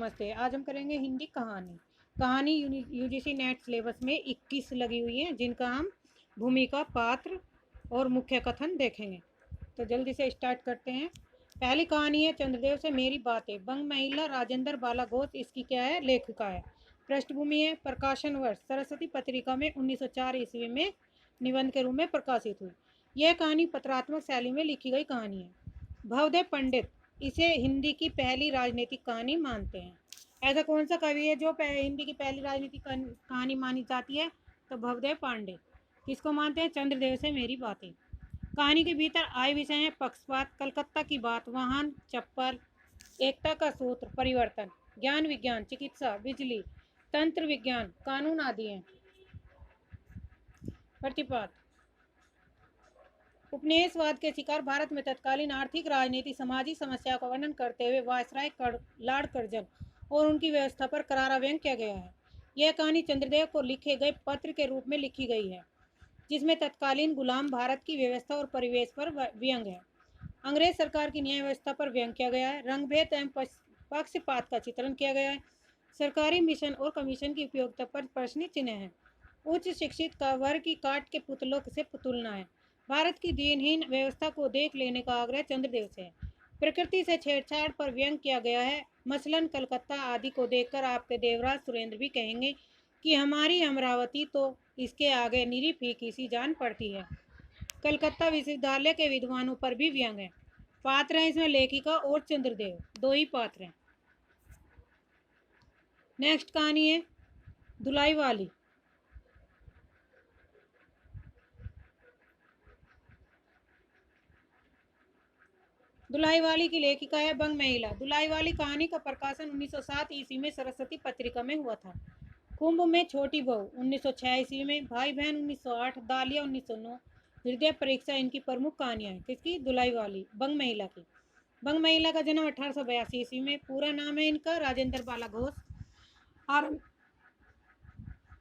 नमस्ते। आज हम करेंगे हिंदी कहानी। कहानी यूजीसी नेट सिलेबस में 21 लगी हुई हैं, जिनका हम भूमिका, पात्र और मुख्य कथन देखेंगे। तो जल्दी से स्टार्ट करते हैं। पहली कहानी है चंद्रदेव से मेरी बातें। बंग महिला राजेंद्र बाला घोष इसकी क्या है, लेखिका है। पृष्ठभूमि है प्रकाशन वर्ष सरस्वती पत्रिका में 1904 ईस्वी में निबंध के रूप में प्रकाशित हुई। यह कहानी पत्रात्मक शैली में लिखी गई कहानी है। भवदेव पंडित इसे हिंदी की पहली राजनीतिक कहानी मानते हैं। ऐसा कौन सा कवि है जो हिंदी की पहली राजनीतिक कहानी मानी जाती है? तो भवदेव पांडे। किसको मानते हैं? चंद्रदेव से मेरी बातें। कहानी के भीतर आए विषय हैं पक्षपात, कलकत्ता की बात, वाहन, चप्पल, एकता का सूत्र, परिवर्तन, ज्ञान विज्ञान, चिकित्सा, बिजली, तंत्र विज्ञान, कानून आदि हैं। प्रतिपात। उपनिवेशवाद के शिकार भारत में तत्कालीन आर्थिक, राजनीतिक, सामाजिक समस्या का वर्णन करते हुए वायसराय लॉर्ड कर्जन और उनकी व्यवस्था पर करारा व्यंग किया गया है। यह कहानी चंद्रदेव को लिखे गए पत्र के रूप में लिखी गई है, जिसमें तत्कालीन गुलाम भारत की व्यवस्था और परिवेश पर व्यंग है। अंग्रेज सरकार की न्याय व्यवस्था पर व्यंग किया गया है। रंगभेद एवं पक्षपात का चित्रण किया गया है। सरकारी मिशन और कमीशन की उपयोगिता पर प्रश्न चिन्ह है। उच्च शिक्षित का वर्ग की काट के पुतलों से तुलना है। भारत की दीनहीन व्यवस्था को देख लेने का आग्रह चंद्रदेव से है। प्रकृति से छेड़छाड़ पर व्यंग किया गया है। मसलन कलकत्ता आदि को देखकर आपके देवराज सुरेंद्र भी कहेंगे कि हमारी अमरावती तो इसके आगे निरी फीकी सी जान पड़ती है। कलकत्ता विश्वविद्यालय के विद्वानों पर भी व्यंग है। पात्र हैं इसमें लेखिका और चंद्रदेव, दो ही पात्र हैं। नेक्स्ट कहानी है धुलाई वाली। धुलाई वाली की लेखिका है बंग महिला। धुलाई वाली कहानी का प्रकाशन 1907 ईस्वी में सरस्वती पत्रिका में हुआ था। कुंभ में छोटी बहू 1906 ईस्वी में, भाई बहन 1908, दालिया 1909, हृदय परीक्षा इनकी प्रमुख कहानियां हैं। किसकी? धुलाई वाली, बंग महिला की। बंग महिला का जन्म 1882 ईस्वी में। पूरा नाम है इनका राजेंद्र बाला घोष।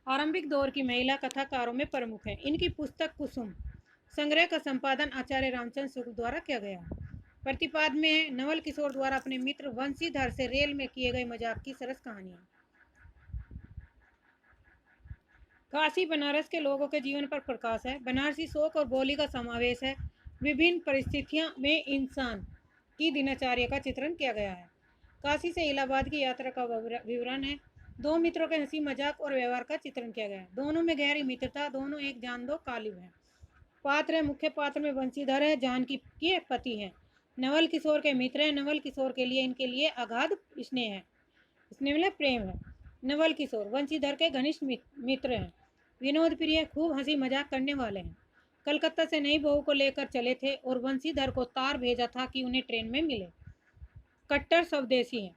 आरंभिक दौर की महिला कथाकारों में प्रमुख है। इनकी पुस्तक कुसुम संग्रह का संपादन आचार्य रामचंद्र शुक्ल द्वारा किया गया। प्रतिपाद में है नवल किशोर द्वारा अपने मित्र वंशीधर से रेल में किए गए मजाक की सरस कहानियां। काशी बनारस के लोगों के जीवन पर प्रकाश है। बनारसी शोक और बोली का समावेश है। विभिन्न परिस्थितियों में इंसान की दिनचर्या का चित्रण किया गया है। काशी से इलाहाबाद की यात्रा का विवरण है। दो मित्रों के हंसी मजाक और व्यवहार का चित्रण किया गया है। दोनों में गहरी मित्रता, दोनों एक जान दो कालिब है। पात्र है, मुख्य पात्र में वंशीधर है, जानकी के पति है। नवल किशोर के मित्र है। नवल किशोर के लिए इनके लिए अगाध स्नेह है, स्नेह मतलब प्रेम है। नवल किशोर वंशीधर के घनिष्ठ मित्र हैं। विनोद प्रिय, खूब हंसी मजाक करने वाले हैं। कलकत्ता से नई बहू को लेकर चले थे और वंशीधर को तार भेजा था कि उन्हें ट्रेन में मिले। कट्टर स्वदेशी हैं।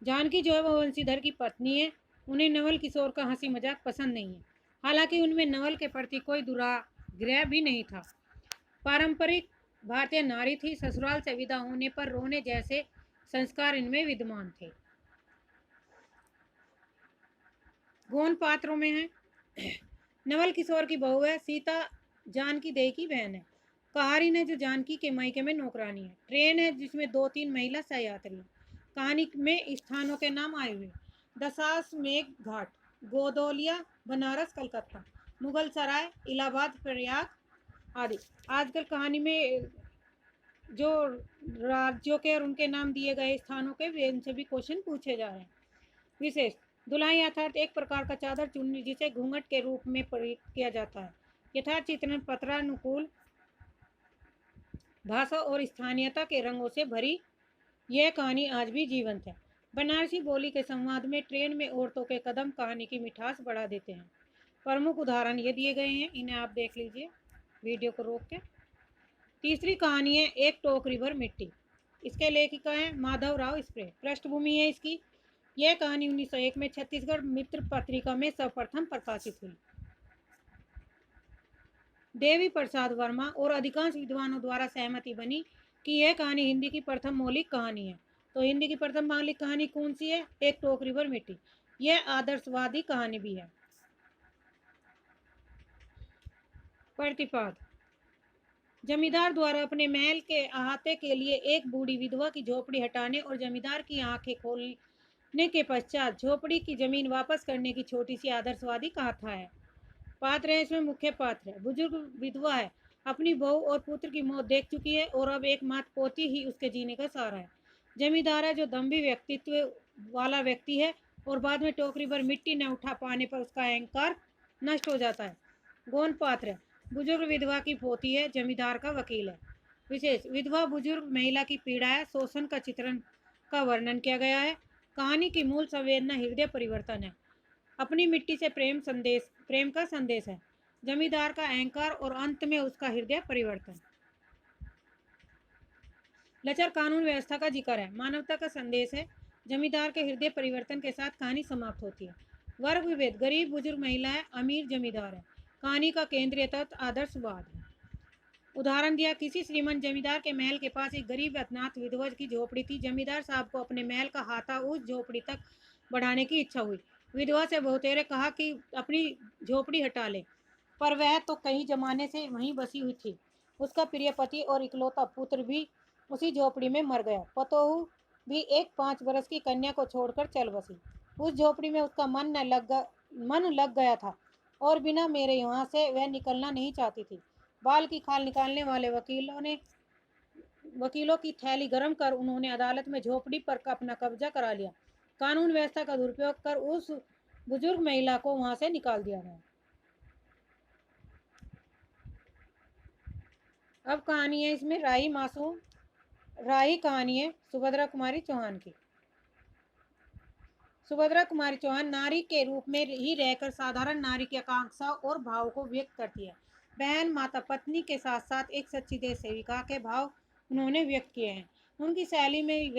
जानकी जो है वो वंशीधर की पत्नी है। उन्हें नवल किशोर का हंसी मजाक पसंद नहीं है। हालांकि उनमें नवल के प्रति कोई दुराग्रह भी नहीं था। पारंपरिक भारतीय नारी थी। ससुराल से विदा होने पर रोने जैसे संस्कार इनमें विद्यमान थे। गौण पात्रों में है नवल किशोर की बहू है। सीता जानकी देई की बहन है। कहारिन है जो जानकी के मायके में नौकरानी है। ट्रेन है जिसमें 2-3 महिला सहयात्री। कहानी में स्थानों के नाम आए हुए: दशास मेघ घाट, गोदौलिया, बनारस, कलकत्ता, मुगल सराय, इलाहाबाद, प्रयाग आदि। आजकल कहानी में जो राज्यों के और उनके नाम दिए गए स्थानों के इनसे भी क्वेश्चन पूछे जा रहे हैं। विशेष दुल्हाई अर्थात एक प्रकार का चादर चुन्नी जिसे घूंघट के रूप में प्रयोग किया जाता है। यथार्थ चित्रण पत्रानुकूल भाषा और स्थानीयता के रंगों से भरी यह कहानी आज भी जीवंत है। बनारसी बोली के संवाद में ट्रेन में औरतों के कदम कहानी की मिठास बढ़ा देते हैं। प्रमुख उदाहरण ये दिए गए हैं, इन्हें आप देख लीजिए वीडियो को रोक के। तीसरी कहानी है एक टोकरी भर मिट्टी। इसके लेखिका हैं माधव राव स्प्रे। पृष्ठभूमि है इसकी: यह कहानी 1901 में छत्तीसगढ़ मित्र पत्रिका में सर्वप्रथम प्रकाशित हुई। देवी प्रसाद वर्मा और अधिकांश विद्वानों द्वारा सहमति बनी कि यह कहानी हिंदी की प्रथम मौलिक कहानी है। तो हिंदी की प्रथम मौलिक कहानी कौन सी है? एक टोकरी भर मिट्टी। यह आदर्शवादी कहानी भी है। प्रतिपाद: जमींदार द्वारा अपने महल के अहाते के लिए एक बूढ़ी विधवा की झोपड़ी हटाने और जमींदार की आंखें खोलने के पश्चात झोपड़ी की जमीन वापस करने की छोटी सी आदर्शवादी गाथा है। पात्र है इसमें मुख्य पात्र है। बुजुर्ग विधवा है, अपनी बहू और पुत्र की मौत देख चुकी है और अब एकमात्र पोती ही उसके जीने का सहारा है। जमींदार है जो दम्भी व्यक्तित्व वाला व्यक्ति है और बाद में टोकरी भर मिट्टी न उठा पाने पर उसका अहंकार नष्ट हो जाता है। गौण पात्र है, बुजुर्ग विधवा की पोती है, जमींदार का वकील है। विशेष विधवा बुजुर्ग महिला की पीड़ा है, शोषण का चित्रण का वर्णन किया गया है। कहानी की मूल संवेदना हृदय परिवर्तन है। अपनी मिट्टी से प्रेम का संदेश है। जमींदार का अहंकार और अंत में उसका हृदय परिवर्तन। लचर कानून व्यवस्था का जिक्र है, मानवता का संदेश है। जमींदार के हृदय परिवर्तन के साथ कहानी समाप्त होती है। वर्ग विभेद, गरीब बुजुर्ग महिला है, अमीर जमींदार है। कहानी का केंद्रीय तत्व आदर्शवाद है। उदाहरण दिया, किसी श्रीमंत जमींदार के महल के पास एक गरीब अनाथ विधवा की झोपड़ी थी। जमींदार साहब को अपने महल का हाथा उस झोपड़ी तक बढ़ाने की इच्छा हुई। विधवा से बहुतेरे कहा कि अपनी झोपड़ी हटा ले, पर वह तो कई जमाने से वहीं बसी हुई थी। उसका प्रिय पति और इकलौता पुत्र भी उसी झोपड़ी में मर गया। पतोहू भी एक 5 बरस की कन्या को छोड़कर चल बसी। उस झोपड़ी में उसका मन लग गया था और बिना मेरे यहाँ से वह निकलना नहीं चाहती थी। बाल की खाल निकालने वाले वकीलों की थैली गर्म कर उन्होंने अदालत में झोपड़ी पर अपना कब्जा करा लिया। कानून व्यवस्था का दुरुपयोग कर उस बुजुर्ग महिला को वहां से निकाल दिया गया। अब कहानी है इसमें राही कहानी है सुभद्रा कुमारी चौहान की। सुभद्रा कुमारी चौहान नारी के रूप में ही रहकर साधारण नारी की आकांक्षा और भाव को व्यक्त करती है। बहन, माता, पत्नी के साथ साथ एक सच्ची देश सेविका के भाव उन्होंने व्यक्त किए हैं। उनकी शैली में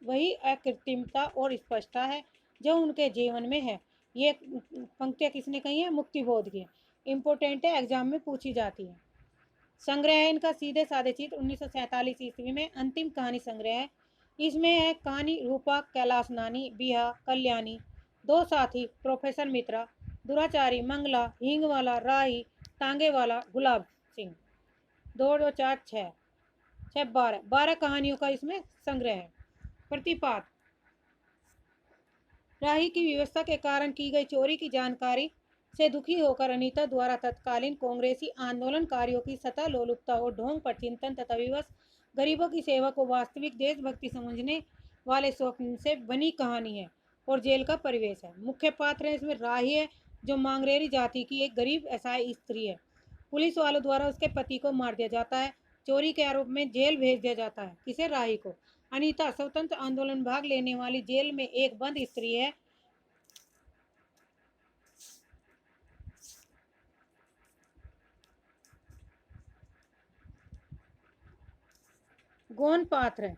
वही अकृत्रिमता और स्पष्टता है जो उनके जीवन में है। ये पंक्तियाँ किसने कही है? मुक्तिबोध की। इम्पोर्टेंट है, एग्जाम में पूछी जाती है। संग्रह है इनका सीधे साधे चित्र 1947 ईस्वी में अंतिम कहानी संग्रह है। इसमें है कहानी रूपा, कैलाश नानी, बिहा, कल्याणी, दो साथी, प्रोफेसर मित्रा, दुराचारी, मंगला, हींग वाला, राही, टांगे वाला, गुलाब सिंह। 2 2 4 6 6 12 कहानियों का इसमें संग्रह है। प्रतिपाद, राही की व्यवस्था के कारण की गई चोरी की जानकारी से दुखी होकर अनीता द्वारा तत्कालीन कांग्रेसी आंदोलनकारियों की सतह लोलुपता और ढोंग पर चिंतन तथा विवश गरीबों की सेवा को वास्तविक देशभक्ति समझने वाले स्वप्न से बनी कहानी है और जेल का परिवेश है। मुख्य पात्र है इसमें राही है जो मांगरेरी जाति की एक गरीब असहाय स्त्री है। पुलिस वालों द्वारा उसके पति को मार दिया जाता है। चोरी के आरोप में जेल भेज दिया जाता है। किसे? राही को। अनीता स्वतंत्र आंदोलन भाग लेने वाली जेल में एक बंद स्त्री है। गौण पात्र है।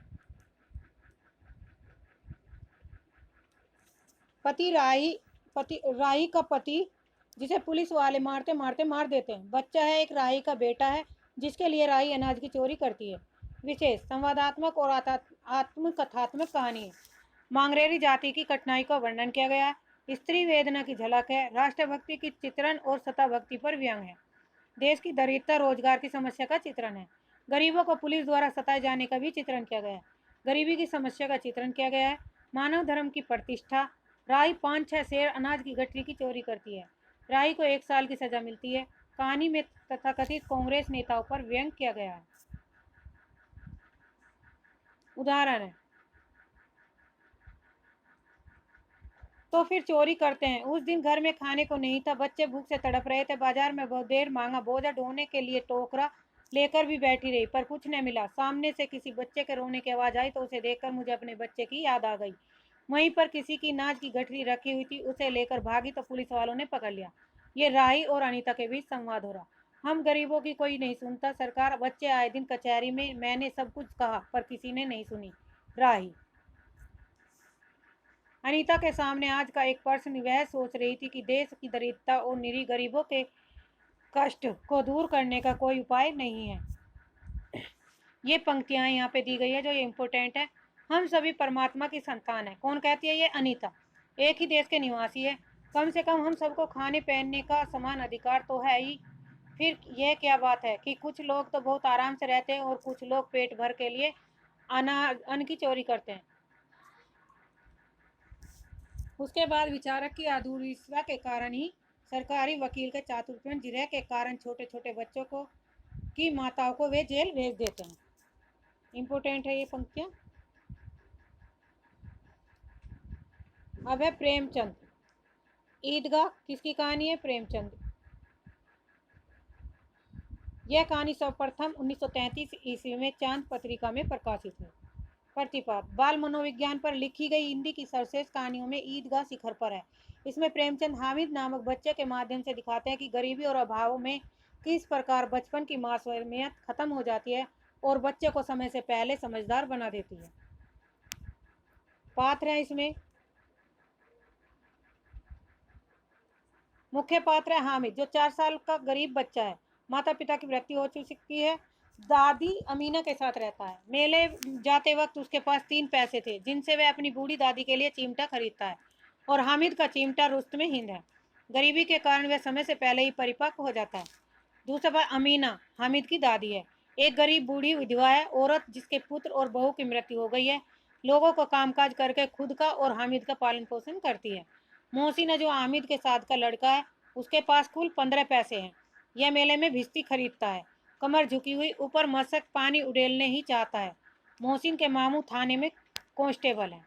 राही का पति जिसे पुलिस वाले मारते मारते मार देते हैं। बच्चा है, एक राही का बेटा है जिसके लिए राही अनाज की चोरी करती है। विशेष संवादात्मक और आत्मकथात्मक कहानी है। मांगरेरी जाति की कठिनाई का वर्णन किया गया है। स्त्री वेदना की झलक है। राष्ट्रभक्ति की चित्रण और सत्ता भक्ति पर व्यंग है। देश की दरिद्रता, रोजगार की समस्या का चित्रण है। गरीबों को पुलिस द्वारा सताए जाने का भी चित्रण किया गया है। गरीबी की समस्या का चित्रण किया गया है। मानव धर्म की प्रतिष्ठा। राही 5-6 शेर अनाज की गठरी की चोरी करती है। राही को 1 साल की सजा मिलती है। कहानी में तथाकथित कांग्रेस नेताओं पर व्यंग किया गया है। उदाहरण है, तो फिर चोरी करते हैं। उस दिन घर में खाने को नहीं था, बच्चे भूख से तड़प रहे थे। बाजार में बहुत देर मांगा, बोझा ढोने के लिए टोकरा लेकर भी बैठी रही पर कुछ न मिला। सामने से किसी बच्चे के रोने की आवाज आई तो उसे देखकर मुझे अपने बच्चे की याद आ गई। वहीं पर किसी की नाज की गठरी रखी हुई थी, उसे लेकर भागी तो पुलिस वालों ने पकड़ लिया। ये राही और अनीता के बीच संवाद हो रहा। हम गरीबों की कोई नहीं सुनता, सरकार, बच्चे आए दिन कचहरी में, मैंने सब कुछ कहा पर किसी ने नहीं सुनी। राही। अनीता के सामने आज का एक प्रश्न, वह सोच रही थी कि देश की दरिद्रता और निरीह गरीबों के कष्ट को दूर करने का कोई उपाय नहीं है। ये पंक्तियां यहाँ पे दी गई है जो ये इम्पोर्टेंट है। हम सभी परमात्मा की संतान है। कौन कहती है? ये अनीता। एक ही देश के निवासी है। कम से कम हम सबको खाने पहनने का समान अधिकार तो है ही। फिर यह क्या बात है कि कुछ लोग तो बहुत आराम से रहते हैं और कुछ लोग पेट भर के लिए अन्न की चोरी करते हैं। उसके बाद विचारक की अधूरता के कारण ही सरकारी वकील के चातुर्य जिरह के कारण छोटे छोटे बच्चों को की माताओं को वे जेल भेज देते हैं। इम्पोर्टेंट है ये पंक्तियाँ। अब है प्रेमचंद। ईदगाह किसकी कहानी है? प्रेमचंद। यह कहानी सर्वप्रथम 1933 ईस्वी में चांद पत्रिका में प्रकाशित हुई। प्रतिपाद बाल मनोविज्ञान पर लिखी गई हिंदी की सर्वश्रेष्ठ कहानियों में ईदगाह शिखर पर है। इसमें प्रेमचंद हामिद नामक बच्चे के माध्यम से दिखाते हैं कि गरीबी और अभाव में किस प्रकार बचपन की मासूमियत खत्म हो जाती है और बच्चे को समय से पहले समझदार बना देती है। पात्र है इसमें, मुख्य पात्र है हामिद, जो 4 साल का गरीब बच्चा है। माता पिता की मृत्यु हो चुकी है। दादी अमीना के साथ रहता है। मेले जाते वक्त उसके पास 3 पैसे थे जिनसे वह अपनी बूढ़ी दादी के लिए चिमटा खरीदता है और हामिद का चिमटा रुस्तमे हिंद है। गरीबी के कारण वह समय से पहले ही परिपक्व हो जाता है। दूसरा बार अमीना हामिद की दादी है, एक गरीब बूढ़ी विधवा है औरत जिसके पुत्र और बहू की मृत्यु हो गई है। लोगों को कामकाज करके खुद का और हामिद का पालन पोषण करती है। मोहसिन है जो हामिद के साथ का लड़का है, उसके पास कुल 15 पैसे हैं। यह मेले में भिश्ती खरीदता है, कमर झुकी हुई, ऊपर मशक पानी उड़ेलने ही चाहता है। मोहसिन के मामू थाने में कांस्टेबल है।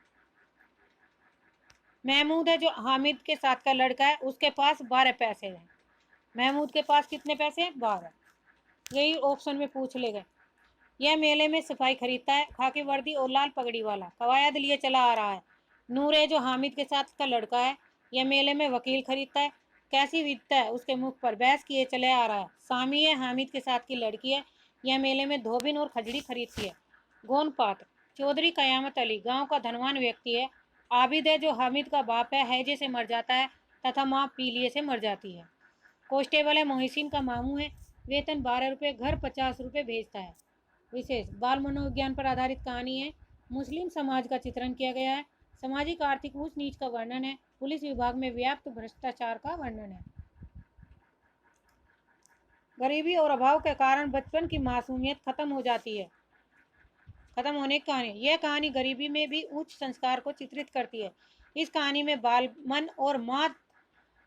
महमूद है जो हामिद के साथ का लड़का है, उसके पास 12 पैसे हैं। महमूद के पास कितने पैसे हैं? 12। यही ऑप्शन में पूछ ले गए। यह मेले में सफाई खरीदता है, खाकी वर्दी और लाल पगड़ी वाला, कवायद लिए चला आ रहा है। नूर है जो हामिद के साथ का लड़का है, यह मेले में वकील खरीदता है, कैसी विद्ता है उसके मुख पर बहस किए चले आ रहा है। सामी है हामिद के साथ की लड़की है, यह मेले में धोबिन और खजड़ी खरीदती है। गोन पात्र चौधरी कयामत अली गांव का धनवान व्यक्ति है। आबिद है जो हामिद का बाप है, हैजे से मर जाता है तथा माँ पीलिए से मर जाती है। कांस्टेबल है मोहसिन का मामू है, वेतन 12 रुपये, घर 50 रुपये भेजता है। विशेष बाल मनोविज्ञान पर आधारित कहानी है। मुस्लिम समाज का चित्रण किया गया है। सामाजिक आर्थिक ऊंच नीच का वर्णन है। पुलिस विभाग में व्याप्त भ्रष्टाचार का वर्णन है। गरीबी और अभाव के कारण बचपन की मासूमियत खत्म हो जाती है, खत्म होने की कहानी। यह कहानी गरीबी में भी उच्च संस्कार को चित्रित करती है। इस कहानी में बाल मन और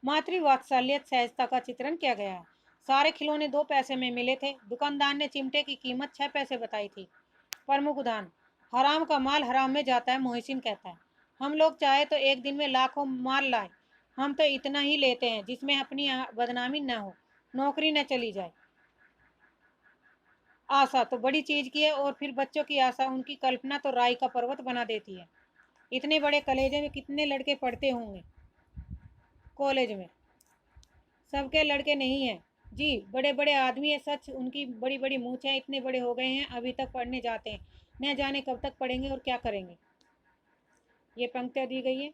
मातृवात्सल्य सहजता का चित्रण किया गया है। सारे खिलौने 2 पैसे में मिले थे। दुकानदार ने चिमटे की कीमत 6 पैसे बताई थी। प्रमुख उदाहरण हराम का माल हराम में जाता है। मोहसिन कहता है हम लोग चाहे तो एक दिन में लाखों माल लाए, हम तो इतना ही लेते हैं जिसमें अपनी बदनामी न हो, नौकरी न चली जाए। आशा तो बड़ी चीज की है और फिर बच्चों की आशा, उनकी कल्पना तो राई का पर्वत बना देती है। इतने बड़े कॉलेज में कितने लड़के पढ़ते होंगे? कॉलेज में सबके लड़के नहीं हैं जी, बड़े बड़े आदमी है सच, उनकी बड़ी बड़ी मूछें इतने बड़े हो गए हैं, अभी तक पढ़ने जाते हैं, न जाने कब तक पढ़ेंगे और क्या करेंगे। ये पंक्तियाँ दी गई है।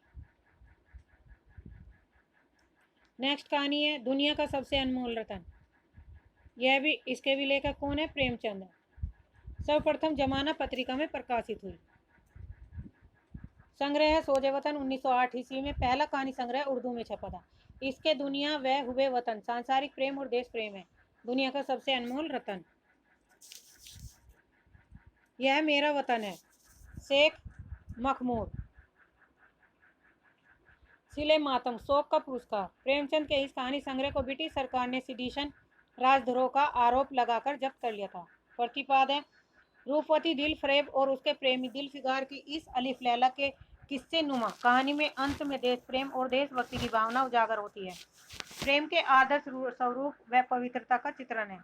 नेक्स्ट कहानी है दुनिया का सबसे अनमोल रतन। यह भी, इसके भी लेखक कौन है? प्रेमचंद है। सर्वप्रथम जमाना पत्रिका में प्रकाशित हुई। संग्रह है सोजे वतन, 1908 ईस्वी में पहला कहानी संग्रह उर्दू में छपा था। इसके दुनिया व हुए वतन, सांसारिक प्रेम और देश प्रेम है। दुनिया का सबसे अनमोल रतन, यह मेरा वतन है। शेख मखमूर। सिले मातम, शोक का पुरस्कार। प्रेमचंद के इस कहानी संग्रह को ब्रिटिश सरकार ने सिडिशन राजद्रोह का आरोप लगाकर जब्त कर लिया था। प्रतिपाद है रूपवती दिल फरेब और उसके प्रेमी दिल फिगार की इस अलिफ लैला के किस्से नुमा कहानी में अंत में देश प्रेम और देशभक्ति की भावना उजागर होती है। प्रेम के आदर्श स्वरूप व पवित्रता का चित्रण है।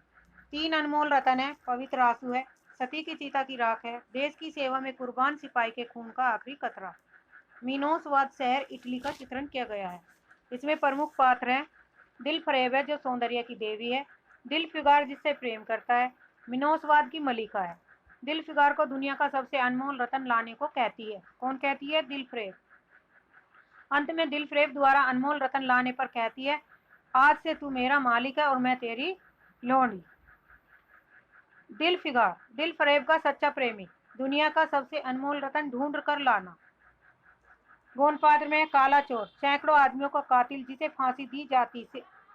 3 अनमोल रतन है, पवित्र आंसू है, सती की चिता की राख है, देश की सेवा में कुर्बान सिपाही के खून का आखिरी कतरा। मीनोसवाद शहर इटली का चित्रण किया गया है। इसमें प्रमुख पात्र है दिल फरेब है जो सौंदर्य की देवी है, दिल फिगार जिससे प्रेम करता है, मिनोसवाद की मलिका है। दिल फिगार को दुनिया का सबसे अनमोल रतन लाने को कहती है। कौन कहती है? दिल फरेब। अंत में दिल फरेब द्वारा अनमोल रतन लाने पर कहती है आज से तू मेरा मालिक है और मैं तेरी लोंडी। दिल फिगार दिल फरेब का सच्चा प्रेमी, दुनिया का सबसे अनमोल रतन ढूंढ कर लाना। गोनपात्र में काला चोर, सैकड़ों आदमियों का कातिल जिसे फांसी दी जाती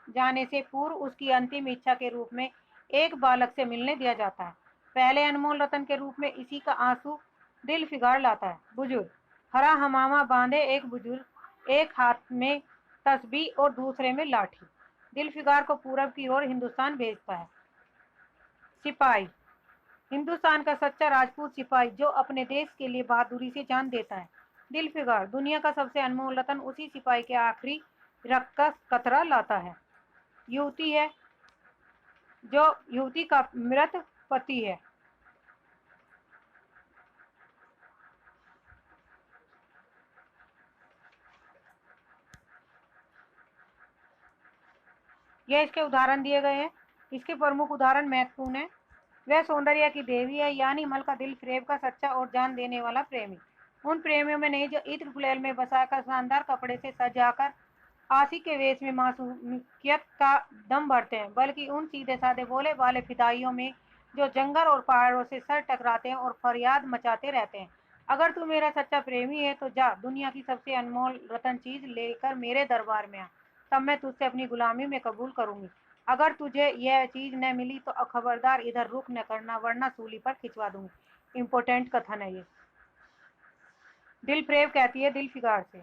जाने से पूर्व उसकी अंतिम इच्छा के रूप में एक बालक से मिलने दिया जाता है। पहले अनमोल रतन के रूप में इसी का आंसू दिल फिगार लाता है। बुजुर्ग हरा हमामा बांधे एक बुजुर्ग, एक हाथ में तस्बीह और दूसरे में लाठी, दिल फिगार को पूरब की ओर हिंदुस्तान भेजता है। सिपाही हिंदुस्तान का सच्चा राजपूत सिपाही जो अपने देश के लिए बहादुरी से जान देता है। दिल फिगार दुनिया का सबसे अनमोल रतन उसी सिपाही के आखिरी रक्त का कतरा लाता है। युवती है जो युवती का मृत पति है। यह इसके उदाहरण दिए गए हैं। इसके प्रमुख उदाहरण महत्वपूर्ण है। वह सौंदर्य की देवी है, यानी मल का दिल फ्रेब का सच्चा और जान देने वाला प्रेमी। उन प्रेमियों में नहीं जो इत्र गुलेल में बसाकर शानदार कपड़े से सजाकर आशिक के वेश में मासूमियत का दम भरते हैं, बल्कि उन सीधे साधे भोले वाले फिदाइयों में जो जंगल और पहाड़ों से सर टकराते हैं और फरियाद मचाते रहते हैं। अगर तू मेरा सच्चा प्रेमी है तो जा दुनिया की सबसे अनमोल रतन चीज लेकर मेरे दरबार में आ, तब मैं तुझसे अपनी गुलामी में कबूल करूंगी। अगर तुझे यह चीज न मिली तो खबरदार इधर रुक न करना, वरना सूली पर खिंचवा दूंगी। इम्पोर्टेंट कथन है ये। दिल फ्रेब कहती है दिल फिगार से।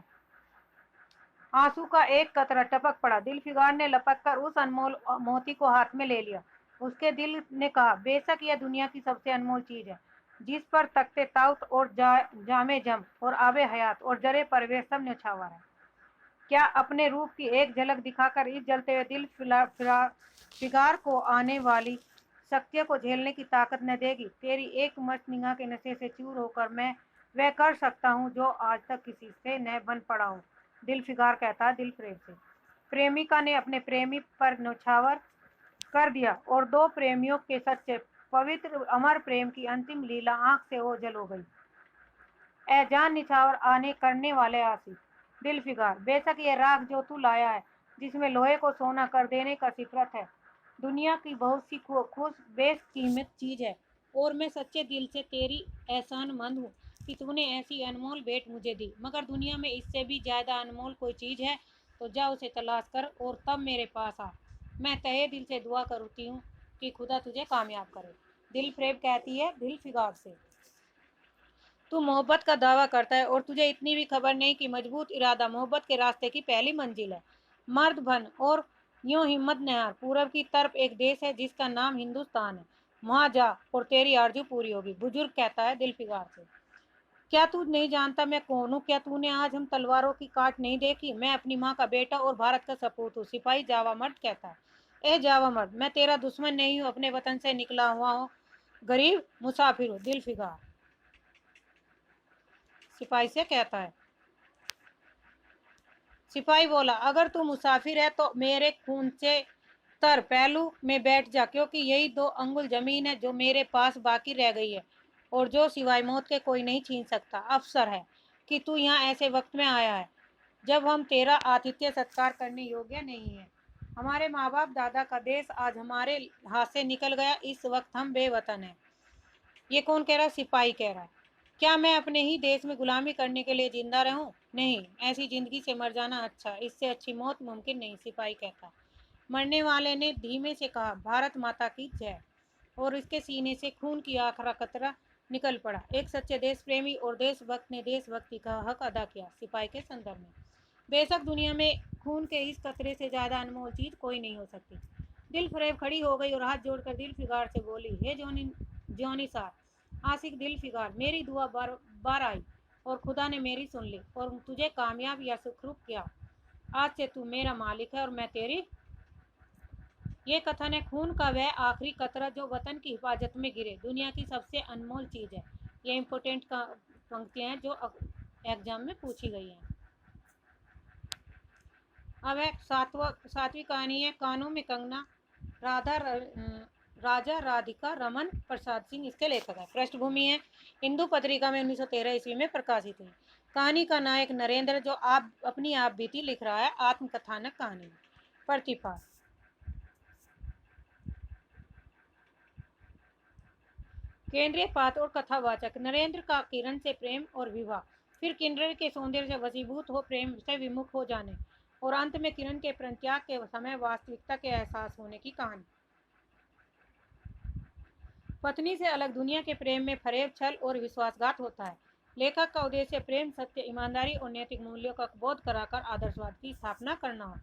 आंसू का एक कतरा टपक पड़ा। दिल फिगार ने लपक कर उस अनमोल मोती को हाथ में ले लिया। उसके दिल ने कहा, बेशक यह दुनिया की सबसे अनमोल चीज है, जिस पर तख्ते ताउत और जामे जम और आबे हयात और जरे परवेश सब न्यौछावर है। क्या अपने रूप की एक झलक दिखाकर इस जलते हुए दिल फिगार को आने वाली शक्तियों को झेलने की ताकत न देगी? तेरी एक मस्त निगाह के नशे से चूर होकर मैं वह कर सकता हूँ जो आज तक किसी से न बन पड़ा हूँ। दिल फिगार कहता है दिल प्रेम से। प्रेमिका ने अपने प्रेमी पर न्यौछावर कर दिया और दो प्रेमियों के सच्चे पवित्र अमर प्रेम की अंतिम लीला आंख से ओझल हो गई। ए जान निछावर आने करने वाले आसी दिल फिगार, बेशक ये राख जो तू लाया है, जिसमें लोहे को सोना कर देने का सिफरत है, दुनिया की बहुत सी खुश बेशकीमत चीज है, और मैं सच्चे दिल से तेरी एहसानमंद हूँ कि तूने ऐसी अनमोल भेंट मुझे दी। मगर दुनिया में इससे भी ज्यादा अनमोल कोई चीज है तो जा उसे तलाश कर और तब मेरे पास आ। मैं तहे दिल से दुआ करती हूँ कि खुदा तुझे कामयाब करे। दिल फ्रेब कहती है दिल फिगार से। तू मोहब्बत का दावा करता है और तुझे इतनी भी खबर नहीं कि मजबूत इरादा मोहब्बत के रास्ते की पहली मंजिल है। मर्द बन और यूं हिम्मत न हार। पूरब की तरफ एक देश है जिसका नाम हिंदुस्तान है, वहां जा और तेरी आरजू पूरी होगी। बुजुर्ग कहता है दिल फिगार से। क्या तू नहीं जानता मैं कौन हूँ? क्या तूने आज हम तलवारों की काट नहीं देखी? मैं अपनी माँ का बेटा और भारत का सपूत हूँ। सिपाही जावा मर्द कहता है। ए जावा मर्द, मैं तेरा दुश्मन नहीं हूँ, अपने वतन से निकला हुआ हूँ, गरीब मुसाफिर हूँ। दिल फिगार सिपाही से कहता है। सिपाही बोला, अगर तू मुसाफिर है तो मेरे खून से तर पहलू में बैठ जा, क्योंकि यही 2 अंगुल जमीन है जो मेरे पास बाकी रह गई है और जो सिवाय मौत के कोई नहीं छीन सकता। अफसर है कि तू यहाँ ऐसे वक्त में आया है जब हम तेरा आतिथ्य सत्कार करने योग्य नहीं है। हमारे माँ बाप दादा का देश आज हमारे हाथ से निकल गया, इस वक्त हम बेवतन हैं। ये कौन कह रहा है? सिपाही कह रहा है। क्या मैं अपने ही देश में गुलामी करने के लिए जिंदा रहूं? नहीं, ऐसी जिंदगी से मर जाना अच्छा, इससे अच्छी मौत मुमकिन नहीं। सिपाही कहता। मरने वाले ने धीमे से कहा, भारत माता की जय, और इसके सीने से खून की आखिरी कतरा निकल पड़ा। एक सच्चे देश प्रेमी और देशभक्त ने देशभक्ति का हक अदा किया। सिपाही के संदर्भ में। बेशक दुनिया में खून के इस कतरे से ज्यादा अनमोल चीज कोई नहीं हो सकती। दिल फरेब खड़ी हो गई और हाथ जोड़कर दिल फिगार से बोली, हे जोनी जोनी सार आशिक दिल फिगार, मेरी दुआ बार बार आई और खुदा ने मेरी सुन ली और तुझे कामयाब या सुखरूप किया। आज से तू मेरा मालिक है और मैं तेरी। ये कथन है खून का वह आखिरी कतरा जो वतन की हिफाजत में गिरे, दुनिया की सबसे अनमोल चीज है। ये इम्पोर्टेंट पंक्तियां हैं जो एग्जाम में पूछी गई हैं। अब है सातवीं कहानी है कानों में कंगना। राधा राजा राधिका रमन प्रसाद सिंह इसके लेखक है। पृष्ठभूमि है हिंदू पत्रिका में 1913 ईस्वी में प्रकाशित हुई। कहानी का नायक नरेंद्र जो आप अपनी आप बीती लिख रहा है। आत्मकथानक कहानी। प्रतिपाद। केंद्रीय पात्र और कथावाचक। नरेंद्र का किरण से प्रेम और विवाह, फिर किन्नर के सौंदर्य से वशीभूत हो प्रेम से विमुख हो जाने, और अंत में किरण के परित्याग के समय वास्तविकता के एहसास होने की कहानी। पत्नी से अलग दुनिया के प्रेम में फरेब, छल और विश्वासघात होता है। लेखक का उद्देश्य प्रेम, सत्य, ईमानदारी और नैतिक मूल्यों का बोध कराकर आदर्शवाद की स्थापना करना है।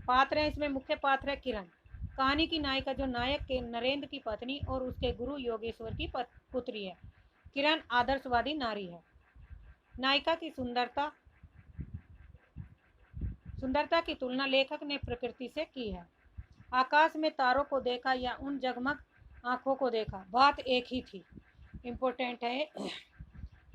पात्र है इसमें मुख्य पात्र है किरण, कहानी की नायिका जो नायक के नरेंद्र की पत्नी और उसके गुरु योगेश्वर की पुत्री है। किरण आदर्शवादी नारी है। नायिका की सुंदरता की तुलना लेखक ने प्रकृति से की है। आकाश में तारों को देखा या उन जगमग आंखों को देखा, बात एक ही थी। इम्पोर्टेंट है।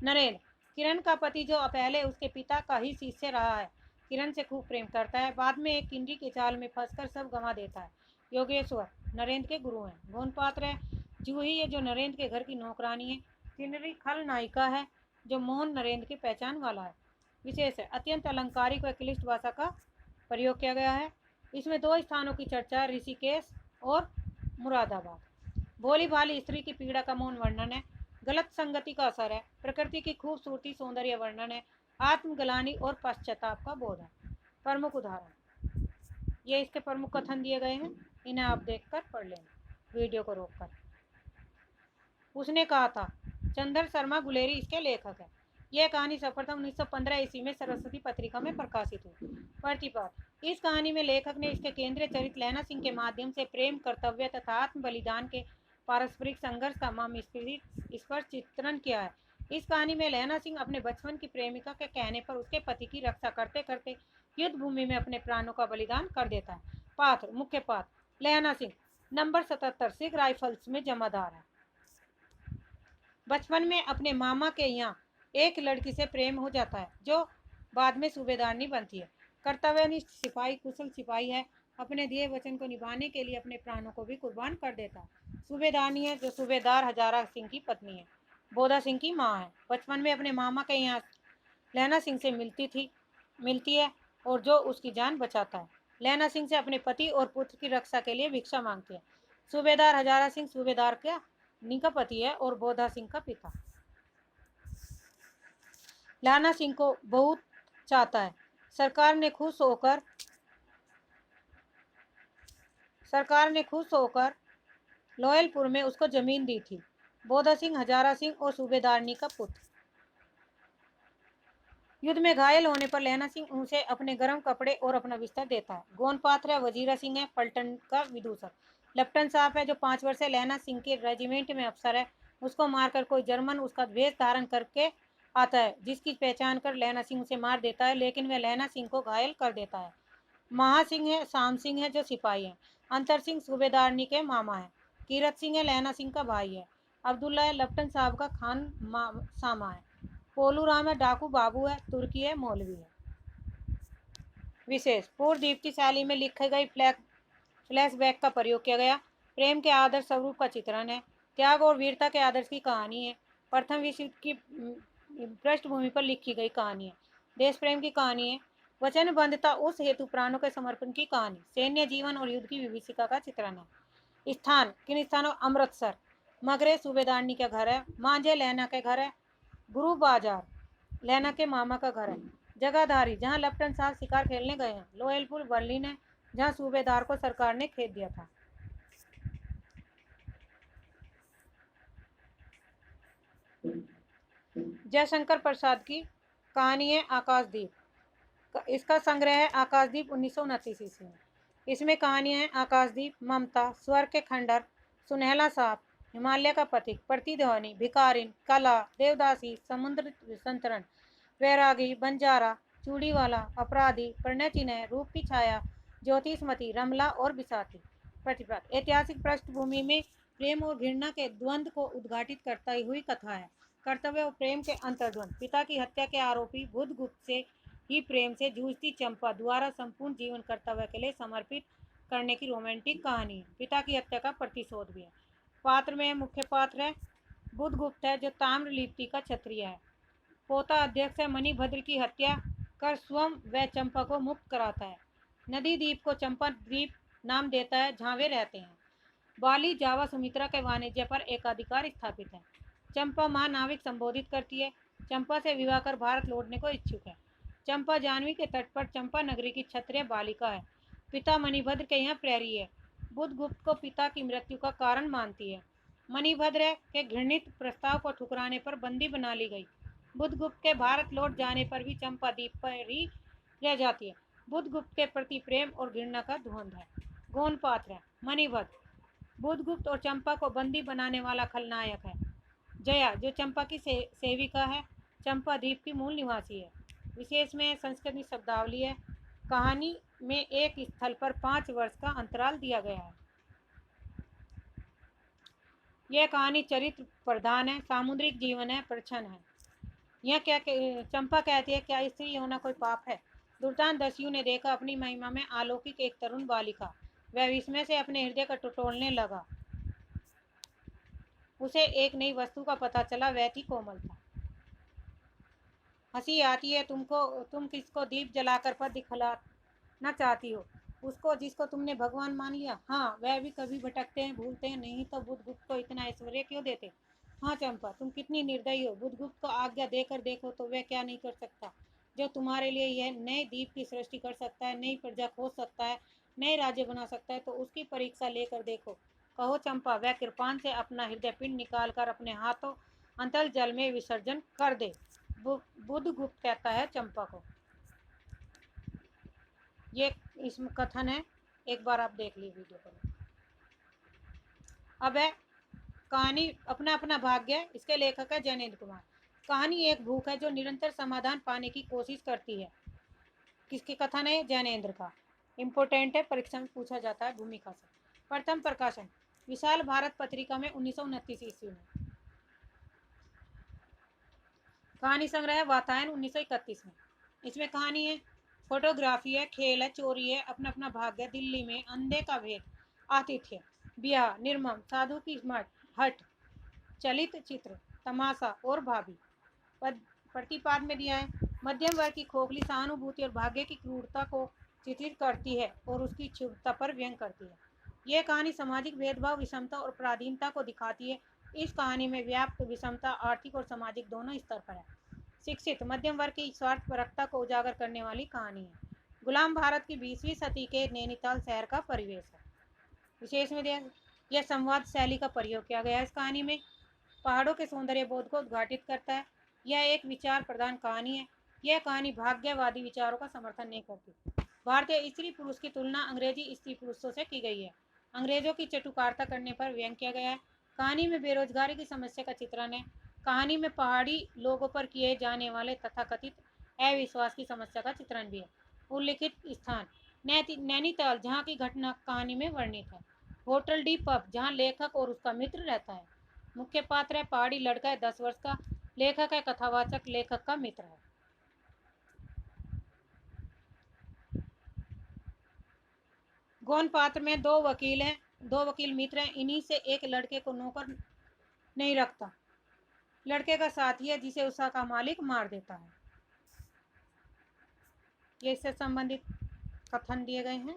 नरेंद्र किरण का पति जो पहले उसके पिता का ही शिष्य रहा है, किरण से खूब प्रेम करता है, बाद में एक किन्नरी के जाल में फंसकर सब गंवा देता है। योगेश्वर नरेंद्र के गुरु हैं। गौन पात्र है जूही है जो नरेंद्र के घर की नौकरानी है। किन्नरी खल नायिका है जो मोहन नरेंद्र की पहचान वाला है। विशेष है अत्यंत अलंकारिक व क्लिष्ट भाषा का प्रयोग किया गया है। इसमें दो स्थानों की चर्चा, ऋषिकेश और मुरादाबाद। भोली भाली स्त्री की पीड़ा का मौन वर्णन है। गलत संगति का असर है। प्रकृति की खूबसूरती, सौंदर्य वर्णन है। आत्मग्लानि और पश्चाताप का बोध है। प्रमुख उदाहरण, ये इसके प्रमुख कथन दिए गए हैं, इन्हें आप देखकर पढ़ लेना वीडियो को रोककर। उसने कहा था, चंद्र शर्मा गुलेरी इसके लेखक है। यह कहानी सर्वप्रथम 1915 ईस्वी में सरस्वती पत्रिका में प्रकाशित हुई। प्रतिपाद, इस कहानी में लेखक ने इसके केंद्रीय चरित्र लैना सिंह के माध्यम से प्रेम, कर्तव्य तथा आत्म बलिदान के पारस्परिक संघर्ष का स्पर्श चित्रण किया है। इस कहानी में लैना सिंह अपने बचपन की प्रेमिका के कहने पर उसके पति की रक्षा करते करते युद्ध भूमि में अपने प्राणों का बलिदान कर देता है। पात्र, मुख्य पात्र लैना सिंह नंबर 77 सिख राइफल्स में जमादार है। बचपन में अपने मामा के यहाँ एक लड़की से प्रेम हो जाता है जो बाद में सूबेदारनी बनती है। कर्तव्यनिष्ठ सिपाही, कुशल सिपाही है। अपने दिए वचन को निभाने के लिए अपने प्राणों को भी कुर्बान कर देता है। सूबेदारनी है जो सूबेदार हजारा सिंह की पत्नी है, बोधा सिंह की माँ है। बचपन में अपने मामा के यहाँ लैना सिंह से मिलती है और जो उसकी जान बचाता है। लैना सिंह से अपने पति और पुत्र की रक्षा के लिए भिक्षा मांगती है। सूबेदार हजारा सिंह सूबेदार का का पति है और बोधा सिंह का पिता। लैना सिंह को बहुत चाहता है। सरकार ने खुश होकर लोयलपुर में उसको जमीन दी थी। बोधा सिंह हजारा सिंह और सूबेदारनी का पुत्र। युद्ध में घायल होने पर लैना सिंह उसे अपने गर्म कपड़े और अपना बिस्तर देता है। गौन पात्र है वजीरा सिंह है, पलटन का विदूषक। लेफ्टिनेंट साहब है जो 5 वर्ष से लैना सिंह के रेजिमेंट में अफसर है। उसको मारकर कोई जर्मन उसका वेश धारण करके आता है, जिसकी पहचान कर लैना सिंह उसे मार देता है, लेकिन वह लैना सिंह को घायल कर देता है। महासिंह है, शाम सिंह है जो सिपाही है। अंतर सिंह सूबेदारनी के मामा है। कीरत सिंह है लैना सिंह का भाई है। अब्दुल्ला है लेफ्टिनेंट साहब का सामा है। पोलू राम है डाकू बाबू है, तुर्की है मौलवी है। विशेष, पूर्व दीप्तिशाली में लिखे गए फ्लैशबैक का प्रयोग किया गया। प्रेम के आदर्श स्वरूप का चित्रण है। त्याग और वीरता के आदर्श की कहानी है। प्रथम विश्व युद्ध की पृष्ठभूमि पर लिखी गई कहानी है। देश प्रेम की कहानी है। वचनबद्धता उस हेतु प्राणों के समर्पण की कहानी। सैन्य जीवन और युद्ध की विभीषिका का चित्रण है। स्थान, किन स्थानों, अमृतसर। मगरे सूबेदारनी का घर है। मांझे लैना के घर है। गुरु बाजार लैना के मामा का घर है। जगाधारी जहां लेफ्टिनेंट साहब शिकार खेलने गए हैं। लोयलपुर बर्लिन है जहां सूबेदार को सरकार ने खेत दिया था। जयशंकर प्रसाद की कहानी है आकाशदीप। इसका संग्रह है आकाशदीप 1929 ईस्वी में। इसमें कहानियां हैं आकाशदीप, ममता, स्वर्ग के खंडर, सुनहला सांप, हिमालय का पथिक, प्रतिध्वनि, भिकारिन, कला, देवदासी, समुद्र संतरण, वैरागी, बंजारा, चूड़ीवाला, अपराधी, प्रणय चिन्ह, रूप की छाया, ज्योतिषमती, रमला और बिसाती। प्रतिपाद, ऐतिहासिक पृष्ठभूमि में प्रेम और घृणा के द्वंद्व को उद्घाटित करता हुई कथा है। कर्तव्य और प्रेम के अंतर्द्वंद। पिता की हत्या के आरोपी बुधगुप्त से ही प्रेम से जूझती चंपा द्वारा संपूर्ण जीवन कर्तव्य के लिए समर्पित करने की रोमांटिक कहानी है। पिता की हत्या का प्रतिशोध भी है। पात्र में मुख्य पात्र है बुधगुप्त है जो ताम्रलिप्ति का क्षत्रिय है। पोता अध्यक्ष है मणिभद्र की हत्या कर स्वयं व चंपा को मुक्त कराता है। नदी द्वीप को चंपा द्वीप नाम देता है जहाँ वे रहते हैं। बाली जावा सुमित्रा के वाणिज्य पर एकाधिकार स्थापित है। चंपा महानाविक संबोधित करती है। चंपा से विवाह कर भारत लौटने को इच्छुक है। चंपा जाह्नवी के तट पर चंपा नगरी की क्षत्रिय बालिका है। पिता मणिभद्र के यहाँ प्रहरी है। बुधगुप्त को पिता की मृत्यु का कारण मानती है। मणिभद्र के घृणित प्रस्ताव को ठुकराने पर बंदी बना ली गई। बुधगुप्त के भारत लौट जाने पर भी चंपा द्वीप पर ही रह जाती है। बुधगुप्त के प्रति प्रेम और घृणा का द्वंद है। गौण पात्र है। मणिभद्र बुधगुप्त और चंपा को बंदी बनाने वाला खलनायक है। जया जो चंपा की सेविका है, चंपा द्वीप की मूल निवासी है। विशेष में संस्कृत की शब्दावली है। कहानी में एक स्थल पर 5 वर्ष का अंतराल दिया गया है। यह कहानी चरित्र प्रधान है, सामुद्रिक जीवन है, प्रच्छन्न है। यह क्या चंपा कहती है, क्या स्त्री होना कोई पाप है? दुर्दांतदस्यु ने देखा अपनी महिमा में अलौकिक एक तरुण बालिका। वह विस्मय से अपने हृदय को टटोलने लगा। उसे एक नई वस्तु का पता चला, वह थी कोमलता। हंसी आती है तुमको, तुम किसको दीप जलाकर पद दिखलाना चाहती हो? उसको जिसको तुमने भगवान मान लिया। हाँ, वह भी कभी भटकते हैं, भूलते हैं, नहीं तो बुधगुप्त को इतना ऐश्वर्य क्यों देते? हाँ चंपा, तुम कितनी निर्दयी हो। बुधगुप्त को आज्ञा देकर देखो तो वह क्या नहीं कर सकता, जो तुम्हारे लिए यह नए द्वीप की सृष्टि कर सकता है, नई प्रजा खोज सकता है, नए राज्य बना सकता है। तो उसकी परीक्षा लेकर देखो। कहो चंपा, वह कृपान से अपना हृदय पिंड निकाल कर अपने हाथों अंतल जल में विसर्जन कर दे। बुधगुप्त कहता है चंपा को। ये इसमें कथन है, एक बार आप देख लीजिए वीडियो को। अब है कहानी अपना अपना भाग्य। इसके लेखक है जैनेन्द्र कुमार। कहानी एक भूख है जो निरंतर समाधान पाने की कोशिश करती है। किसके कथन है? जैनेन्द्र का। इम्पोर्टेंट है, परीक्षा में पूछा जाता है भूमिका से। प्रथम प्रकाशन विशाल भारत पत्रिका में 1929 ईस्वी में। कहानी संग्रह वातायन 1931 में। इसमें कहानी है, फोटोग्राफी है, खेल है, चोरी है, अपना अपना भाग्य, दिल्ली में अंधे का भेद, आतिथ्य, ब्याह, निर्मम, साधु की हट, चलित चित्र, तमाशा और भाभी। प्रतिपाद में दिया है, मध्यम वर्ग की खोखली सहानुभूति और भाग्य की क्रूरता को चित्रित करती है और उसकी क्षुब्धता पर व्यंग करती है। यह कहानी सामाजिक भेदभाव, विषमता और पराधीनता को दिखाती है। इस कहानी में व्याप्त विषमता आर्थिक और सामाजिक दोनों स्तर पर है। शिक्षित मध्यम वर्ग की स्वार्थपरकता को उजागर करने वाली कहानी है। गुलाम भारत की 20वीं सदी के नैनीताल शहर का परिवेश है। विशेष में यह संवाद शैली का प्रयोग किया गया है। इस कहानी में पहाड़ों के सौंदर्य बोध को उद्घाटित करता है। यह एक विचार प्रधान कहानी है। यह कहानी भाग्यवादी विचारों का समर्थन नहीं करती। भारतीय स्त्री पुरुष की तुलना अंग्रेजी स्त्री पुरुषों से की गई है। अंग्रेजों की चटुकारता करने पर व्यंग किया गया है। कहानी में बेरोजगारी की समस्या का चित्रण है। कहानी में पहाड़ी लोगों पर किए जाने वाले तथाकथित अविश्वास की समस्या का चित्रण भी है। उल्लिखित स्थान नैनीताल, जहाँ की घटना कहानी में वर्णित है। होटल डी पब, जहाँ लेखक और उसका मित्र रहता है। मुख्य पात्र है पहाड़ी लड़का है 10 वर्ष का। लेखक है कथावाचक, लेखक का मित्र है। गौण पात्र में 2 वकील हैं, 2 वकील मित्र हैं। इन्हीं से एक लड़के को नौकर नहीं रखता। लड़के का साथी है जिसे उसका मालिक मार देता है। ये इससे संबंधित कथन दिए गए हैं।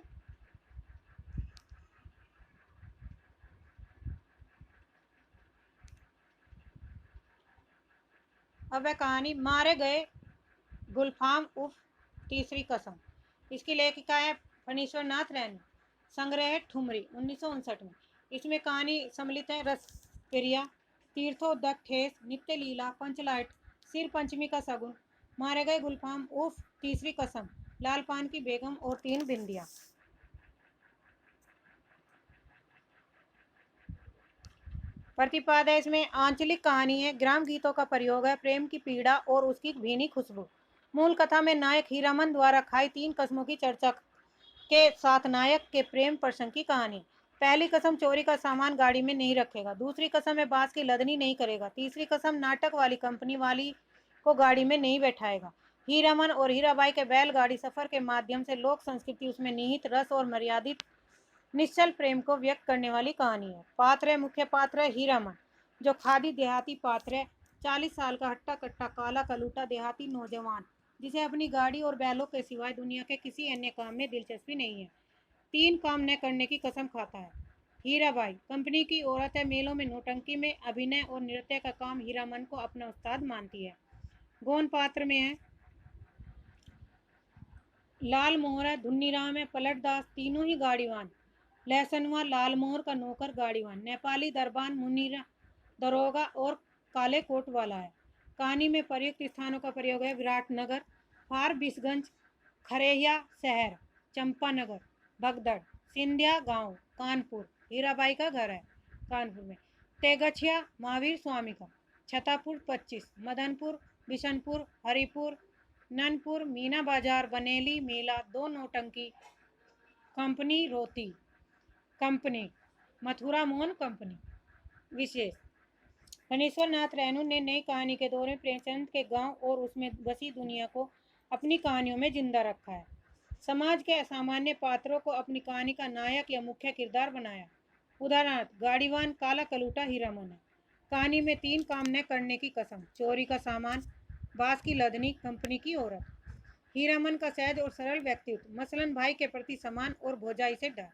अब वह कहानी मारे गए गुलफाम उफ तीसरी कसम। इसकी लेखिका है फणीश्वर नाथ रैनी। संग्रह है ठुमरी 1959 में। इसमें कहानी सम्मिलित है रस क्रिया, तीर्थोदक, ठेस, नित्य लीला, पंचलाइट, सिर पंचमी का सगुन, मारे गए गुलफाम उफ तीसरी कसम, लाल पान की बेगम और 3 बिंदिया। प्रतिपाद है, इसमें आंचलिक कहानी है, ग्राम गीतों का प्रयोग है, प्रेम की पीड़ा और उसकी भीनी खुशबू। मूल कथा में नायक हीरामन द्वारा खाई 3 कसमों की चर्चा के साथ नायक के प्रेम प्रसंग की कहानी। पहली कसम, चोरी का सामान गाड़ी में नहीं रखेगा। दूसरी कसम है, बांस की लदनी नहीं करेगा। तीसरी कसम, नाटक वाली कंपनी वाली को गाड़ी में नहीं बैठाएगा। हीरामन और हीराबाई के बैलगाड़ी सफर के माध्यम से लोक संस्कृति, उसमें निहित रस और मर्यादित निश्चल प्रेम को व्यक्त करने वाली कहानी है। पात्र है, मुख्य पात्र है हीरामन, जो खादी देहाती पात्र है। 40 साल का हट्टा कट्टा काला कलूटा देहाती नौजवान, जिसे अपनी गाड़ी और बैलों के सिवाय दुनिया के किसी अन्य काम में दिलचस्पी नहीं है। 3 काम न करने की कसम खाता है। हीराबाई कंपनी की औरत है, मेलों में नौटंकी में अभिनय और नृत्य का काम हीरामन को अपना उस्ताद मानती है। गौण पात्र में है लाल मोहर है, धुन्नीराम है, पलटदास, तीनों ही गाड़ीवान। लहसनवा लाल मोहर का नौकर गाड़ीवान। नेपाली दरबान मुनीरा दरोगा और काले कोट वाला है। कहानी में प्रयुक्त स्थानों का प्रयोग है विराटनगर, फारबिसगंज, खरेया शहर, चंपानगर, भगदड़, सिंधिया गांव, कानपुर, हीराबाई का घर है कानपुर में, तेगछिया महावीर स्वामी का, छतापुर 25, मदनपुर, बिशनपुर, हरिपुर, ननपुर, मीना बाजार, बनेली, मेला, दो नौटंकी, कंपनी रोती, कंपनी, मथुरा मोहन कंपनी। विशेष फणीश्वर नाथ रेणु ने नई कहानी के दौर में प्रेमचंद के गांव और उसमें बसी दुनिया को अपनी कहानियों में जिंदा रखा है। समाज के असामान्य पात्रों को अपनी कहानी का नायक या मुख्य किरदार बनाया। उदाहरणार्थ गाड़ीवान काला कलूटा हीरामन है। कहानी में 3 काम न करने की कसम, चोरी का सामान, बांस की लदनी, कंपनी की औरत। हीरामन का सहज और सरल व्यक्तित्व, मसलन भाई के प्रति सम्मान और भौजाई से डर।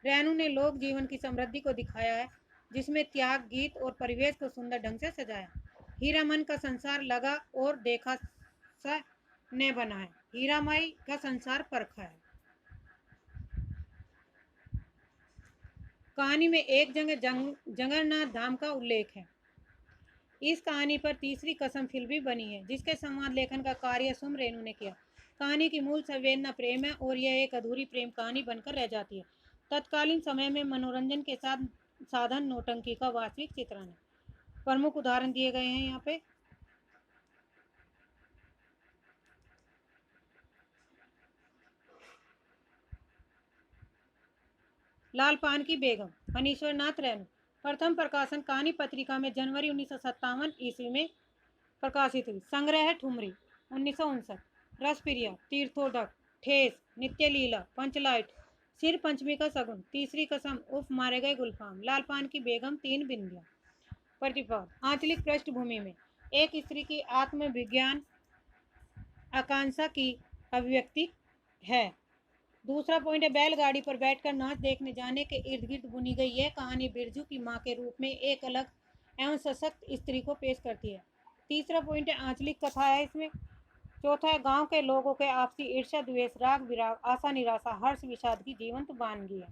रेणु ने लोक जीवन की समृद्धि को दिखाया है, जिसमें त्याग, गीत और परिवेश को सुंदर ढंग से सजाया। हीरामन का संसार लगा और देखा सा ने बना है, हीरामाई का संसार परखा है। कहानी में एक जगह जगन्नाथ धाम का उल्लेख है। इस कहानी पर तीसरी कसम फिल्म भी बनी है, जिसके संवाद लेखन का कार्य सुम रेणु ने किया। कहानी की मूल संवेदना प्रेम है और यह एक अधूरी प्रेम कहानी बनकर रह जाती है। तत्कालीन समय में मनोरंजन के साथ साधन नौटंकी का वास्तविक चित्रण है। प्रमुख उदाहरण दिए गए हैं यहाँ पे। लाल पान की बेगम, फणीश्वर नाथ रेणु। प्रथम प्रकाशन कहानी पत्रिका में जनवरी 1957 ईस्वी में प्रकाशित हुई। संग्रह ठुमरी 1959, रसप्रिया, तीर्थोदक, ठेस, नित्य लीला, पंचलाइट, सिर पंचमी का सगुन, तीसरी कसम, उफ मारे गए गुलफाम, लाल पान की बेगम, 3 बिंदिया। प्रतिपाद आंचलिक पृष्ठभूमि में एक स्त्री की आत्मविज्ञान आकांक्षा की अभिव्यक्ति है। दूसरा पॉइंट है बैलगाड़ी पर बैठकर नाच देखने जाने के इर्द गिर्द बुनी गई यह कहानी बिरजू की मां के रूप में एक अलग एवं सशक्त स्त्री को पेश करती है। तीसरा पॉइंट है आंचलिक कथा है इसमें। चौथा है गांव के लोगों के आपसी ईर्ष्या, द्वेष, राग विराग, आशा निराशा, हर्ष विषाद की जीवंत वानगी है।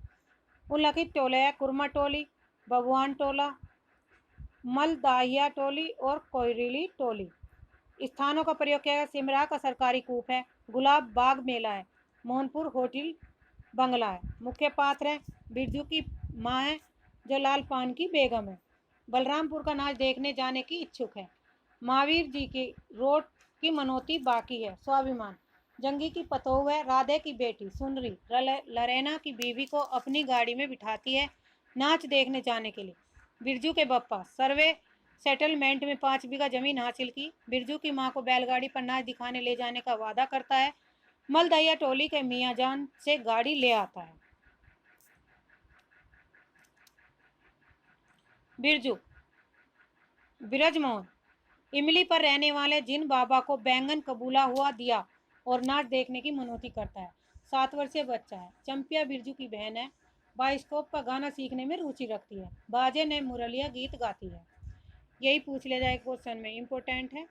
उल्लिखित टोले है कुरमा टोली, बबुआन टोला, मलदाहिया टोली और कोयरीली टोली। स्थानों का प्रयोग किया गया सिमरा का सरकारी कूप है, गुलाब बाग मेला है, मोहनपुर होटल बंगला है। मुख्य पात्र है बिरजू की माँ है जो लाल पान की बेगम है, बलरामपुर का नाच देखने जाने की इच्छुक है, महावीर जी की रोड की मनोती बाकी है, स्वाभिमान, जंगी की पतोह है, राधे की बेटी सुनरी लरेना की बीवी को अपनी गाड़ी में बिठाती है नाच देखने जाने के लिए। बिरजू के बप्पा सर्वे सेटलमेंट में 5 बीघा जमीन हासिल की, बिरजू की मां को बैलगाड़ी पर नाच दिखाने ले जाने का वादा करता है, मलदैया टोली के मियाँ जान से गाड़ी ले आता है। बिरजू बिरजमोहन इमली पर रहने वाले जिन बाबा को बैंगन कबूला हुआ दिया और नाच देखने की मनौती करता है। 7 वर्षीय बच्चा है। चंपिया बिरजू की बहन है, बाइस्कोप का गाना सीखने में रुचि रखती है, बाजे ने मुरलिया गीत गाती है। यही पूछ लिया जाए क्वेश्चन में, इम्पोर्टेंट है।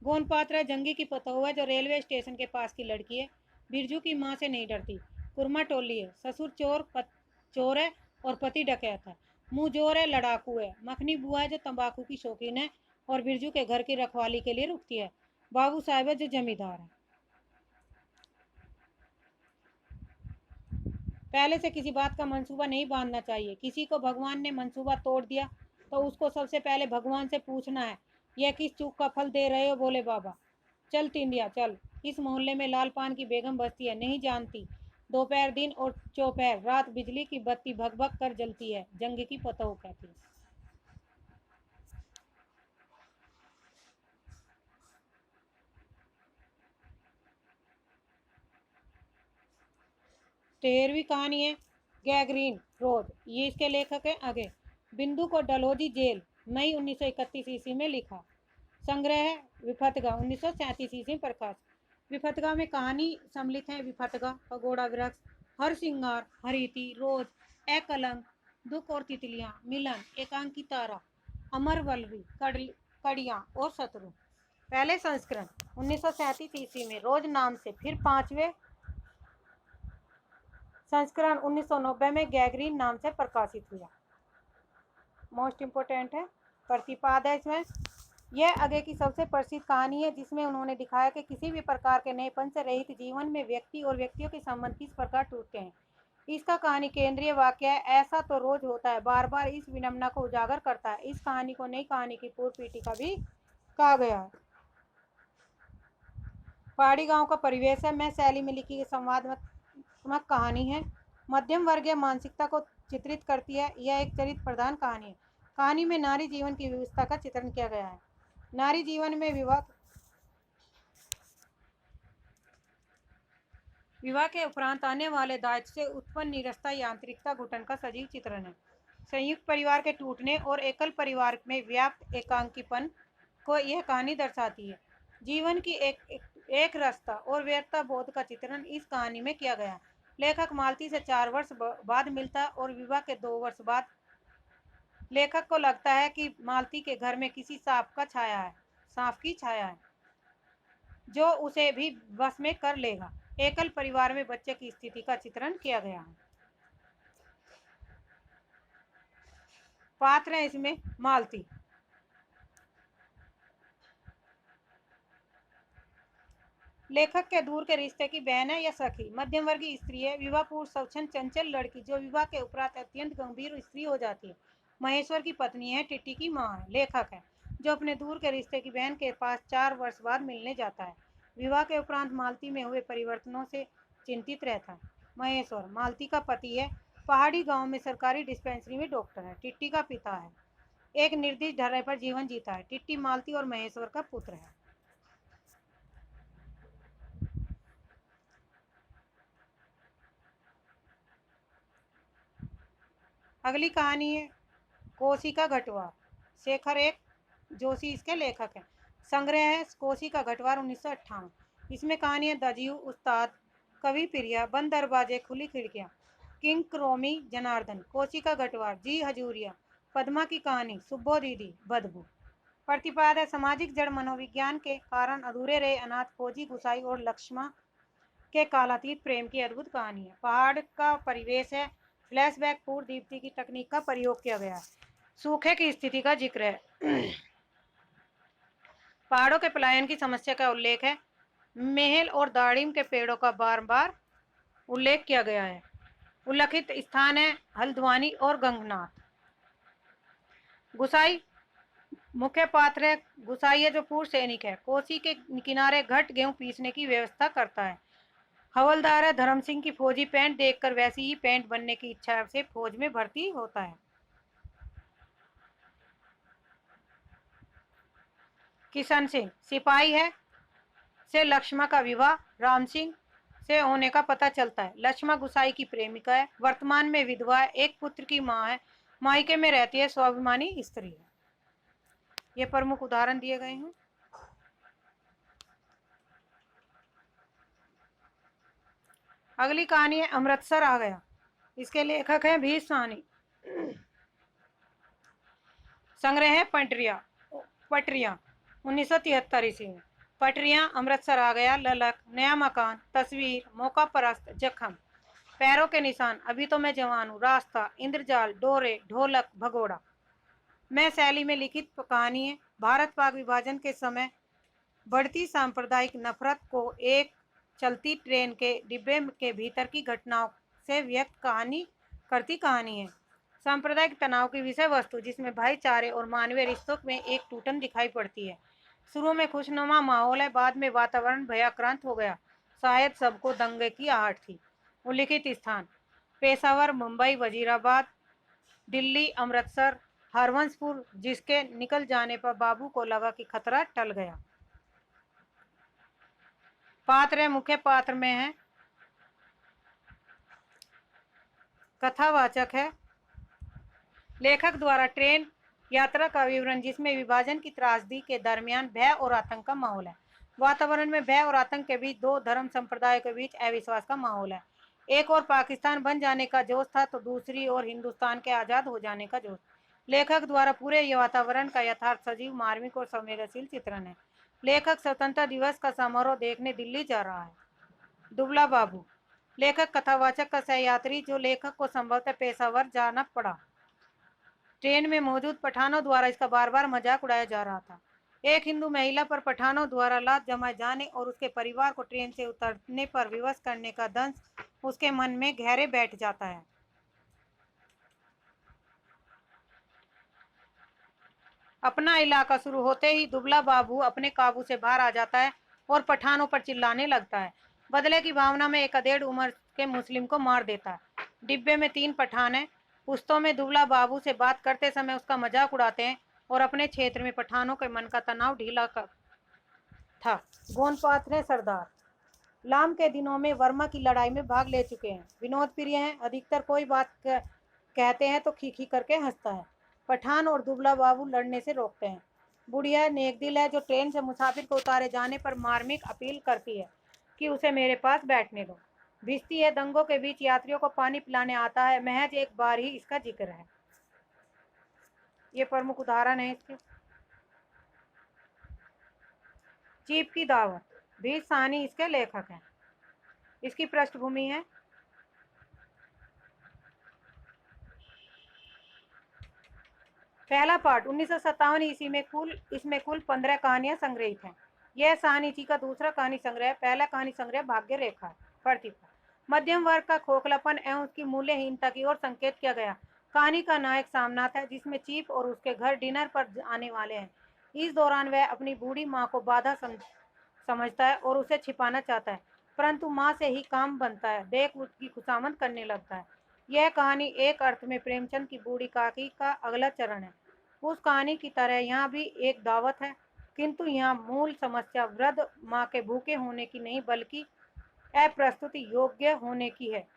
गोनपात्रा जंगी की पतोह है जो रेलवे स्टेशन के पास की लड़की है, बिरजू की माँ से नहीं डरती, कुरमा टोली है, ससुर चोर है और पति डकैत है, मुँह जोर है, लड़ाकू है, मखनी बुआ है जो तंबाकू की शौकीन है और बिरजू के घर की रखवाली के लिए रुकती है, बाबू साहब है जो जमींदार है। पहले से किसी बात का मंसूबा नहीं बांधना चाहिए। किसी को भगवान ने मंसूबा तोड़ दिया तो उसको सबसे पहले भगवान से पूछना है, यह किस चूक का फल दे रहे हो बोले बाबा। चल तिंदिया चल, इस मोहल्ले में लाल पान की बेगम बसती है, नहीं जानती दोपहर दिन और चौपहर रात बिजली की बत्ती भग भग कर जलती है, जंग की पतोह कहती है। तेरहवीं कहानी है गैगरीन रोड, ये इसके लेखक है आगे। बिंदु को डलहौजी जेल मई 1931 ईस्वी में लिखा। संग्रह है विफतगा 1937 ईस्वी प्रकाश। विफतगा में कहानी सम्मिलित है विफतगा, पगोड़ा वृक्ष, हर सिंगार, हरीति, रोज, ए कलंक, दुख और तितलियां, मिलन, एकांकी तारा, अमर वलरी, कड़ियां और शत्रु। पहले संस्करण 1937 ईस्वी में रोज नाम से फिर 5वें संस्करण 1990 में गैगरीन नाम से प्रकाशित हुआ। मोस्ट इम्पोर्टेंट है प्रतिपादन इसमें। यह आगे की सबसे प्रसिद्ध कहानी है जिसमें उन्होंने दिखाया कि किसी भी प्रकार के नएपन से रहित जीवन में व्यक्ति और व्यक्तियों के संबंध किस प्रकार टूटते हैं। इसका कहानी केंद्रीय वाक्य है, ऐसा तो रोज होता है, बार बार इस विडंबना को उजागर करता है। इस कहानी को नई कहानी की पूर्व पीठिका भी कहा गया है। पहाड़ी गांव का परिवेश है मैं शैली में लिखी गई संवादात्मक कहानी है। मध्यम वर्गीय मानसिकता को चित्रित करती है। यह एक चरित्र प्रधान कहानी है। कहानी में नारी जीवन की व्यवस्था का चित्रण किया गया है। नारी जीवन में विवाह के उपरांत आने वाले दायित्व से उत्पन्न निरस्ता यांत्रिकता घुटन का सजीव चित्रण है। संयुक्त परिवार के टूटने और एकल परिवार में व्याप्त एकांकीपन को यह कहानी दर्शाती है। जीवन की एक रास्ता और व्यर्थता बोध का चित्रण इस कहानी में किया गया। लेखक मालती से 4 वर्ष बाद मिलता और विवाह के 2 वर्ष बाद लेखक को लगता है कि मालती के घर में किसी सांप की छाया है जो उसे भी बस में कर लेगा। एकल परिवार में बच्चे की स्थिति का चित्रण किया गया है। पात्र है इसमें मालती, लेखक के दूर के रिश्ते की बहन है या सखी, मध्यम वर्गीय स्त्री है, विवाह पूर्व स्वच्छंद चंचल लड़की जो विवाह के उपरांत अत्यंत गंभीर स्त्री हो जाती है। महेश्वर की पत्नी है, टिट्टी की माँ है। लेखक है जो अपने दूर के रिश्ते की बहन के पास 4 वर्ष बाद मिलने जाता है। विवाह के उपरांत मालती में हुए परिवर्तनों से चिंतित रहता है। महेश्वर मालती का पति है, पहाड़ी गांव में सरकारी डिस्पेंसरी में डॉक्टर है। टिट्टी का पिता है, एक निर्दिष्ट ढर्रे पर जीवन जीता है। टिट्टी मालती और महेश्वर का पुत्र है। अगली कहानी है कोसी का घटवार। शेखर एक जोशी इसके लेखक हैं। संग्रह है कोसी का घटवार 1958। इसमें कहानी है दजीव, उस्ताद, कवि प्रिया, बंद दरवाजे, खुली खिड़कियां, किंग क्रोमी, जनार्दन, कोसी का घटवार, जी हजूरिया, पद्मा की कहानी, सुब्बो दीदी, बदबू। प्रतिपाद है सामाजिक जड़ मनोविज्ञान के कारण अधूरे रहे अनाथ फौजी गुसाई और लक्ष्मण के कालातीत प्रेम की अद्भुत कहानी है। पहाड़ का परिवेश है। फ्लैशबैक पूर्व दीप्ति की तकनीक का प्रयोग किया गया है। सूखे की स्थिति का जिक्र है। पहाड़ों के पलायन की समस्या का उल्लेख है। मेहल और दाड़िम के पेड़ों का बार बार उल्लेख किया गया है। उल्लेखित स्थान है हल्द्वानी और गंगनाथ। गुसाई मुख्य पात्र है। गुसाई है जो पूर्व सैनिक है। कोसी के किनारे घट गेहूं पीसने की व्यवस्था करता है। हवलदार है। धर्म सिंह की फौजी पैंट देखकर वैसी ही पैंट बनने की इच्छा से फौज में भर्ती होता है। किशन सिंह सिपाही है। से लक्ष्मण का विवाह राम सिंह से होने का पता चलता है। लक्ष्मण गुसाई की प्रेमिका है, वर्तमान में विधवा है, एक पुत्र की माँ है, मायके में रहती है, स्वाभिमानी स्त्री है। ये प्रमुख उदाहरण दिए गए हैं। अगली कहानी है अमृतसर आ गया। इसके लेखक हैं भी साहनी। संग्रह है पटरिया 1973 ईस्वी में। पटरियां, अमृतसर आ गया, ललक, नया मकान, तस्वीर, मौका परस्त, जख्म, पैरों के निशान, अभी तो मैं जवान हूँ, रास्ता, इंद्रजाल, डोरे, ढोलक, भगोड़ा। मैं शैली में लिखित कहानी है। भारत पाक विभाजन के समय बढ़ती सांप्रदायिक नफरत को एक चलती ट्रेन के डिब्बे के भीतर की घटनाओं से व्यक्त करती कहानी है। सांप्रदायिक तनाव की विषय वस्तु जिसमें भाईचारे और मानवीय रिश्तों में एक टूटन दिखाई पड़ती है। शुरू में खुशनुमा माहौल है, बाद में वातावरण भयाक्रांत हो गया। शायद सबको दंगे की आहट थी। उल्लिखित स्थान पेशावर, मुंबई, वजीराबाद, दिल्ली, अमृतसर, हरवंशपुर, जिसके निकल जाने पर बाबू को लगा कि खतरा टल गया। पात्र है, मुख्य पात्र में है, कथावाचक है। लेखक द्वारा ट्रेन यात्रा का विवरण जिसमें विभाजन की त्रासदी के दरमियान भय और आतंक का माहौल है। वातावरण में भय और आतंक के बीच दो धर्म संप्रदायों के बीच अविश्वास का माहौल है। एक और पाकिस्तान बन जाने का जोश था तो दूसरी ओर हिंदुस्तान के आजाद हो जाने का जोश। लेखक द्वारा पूरे वातावरण का यथार्थ, सजीव, मार्मिक और संवेदनशील चित्रण है। लेखक स्वतंत्रता दिवस का समारोह देखने दिल्ली जा रहा है। दुबला बाबू, लेखक कथावाचक का सहयात्री जो लेखक को संभवतः पेशावर जाना पड़ा। ट्रेन में मौजूद पठानों द्वारा इसका बार बार मजाक उड़ाया जा रहा था। एक हिंदू महिला पर पठानों द्वारा लात जमाए जाने और उसके परिवार को ट्रेन से उतरने पर विवश करने का दंश उसके मन में गहरे बैठ जाता है। अपना इलाका शुरू होते ही दुबला बाबू अपने काबू से बाहर आ जाता है और पठानों पर चिल्लाने लगता है। बदले की भावना में एक अधेड़ उम्र के मुस्लिम को मार देता है। डिब्बे में 3 पठान हैं। पुश्तों में दुबला बाबू से बात करते समय उसका मजाक उड़ाते हैं और अपने क्षेत्र में पठानों के मन का तनाव ढीला कर था। गोनपात ने सरदार लाम के दिनों में वर्मा की लड़ाई में भाग ले चुके हैं। विनोद प्रिय हैं। अधिकतर कोई बात कहते हैं तो खी खी करके हंसता है। पठान और दुबला बाबू लड़ने से रोकते हैं। बुढ़िया नेकदिल है जो ट्रेन से मुसाफिर को उतारे जाने पर मार्मिक अपील करती है कि उसे मेरे पास बैठने दो। भिश्ती है दंगों के बीच यात्रियों को पानी पिलाने आता है। महज एक बार ही इसका जिक्र है। ये प्रमुख उदाहरण है इसके। चीप की दावत, भी सानी इसके लेखक हैं। इसकी पृष्ठभूमि है पहला पार्ट 1957 ईस्वी में इसमें कुल 15 कहानियां संग्रहित हैं। यह साहनी जी का दूसरा कहानी संग्रह। पहला कहानी संग्रह भाग्य रेखा प्रतिभा मध्यम वर्ग का खोखलापन एवं उसकी मूल्यहीनता की ओर संकेत किया गया। कहानी का नायक सामनाथ है जिसमें चीप और उसके घर डिनर पर आने वाले हैं। इस दौरान वह अपनी बूढ़ी माँ को बाधा समझता है और उसे छिपाना चाहता है, परंतु माँ से ही काम बनता है। देख उसकी खुशामद करने लगता है। यह कहानी एक अर्थ में प्रेमचंद की बूढ़ी काकी का अगला चरण है। उस कहानी की तरह यहाँ भी एक दावत है, किंतु यहाँ मूल समस्या वृद्ध माँ के भूखे होने की नहीं बल्कि अप्रस्तुति योग्य होने की है।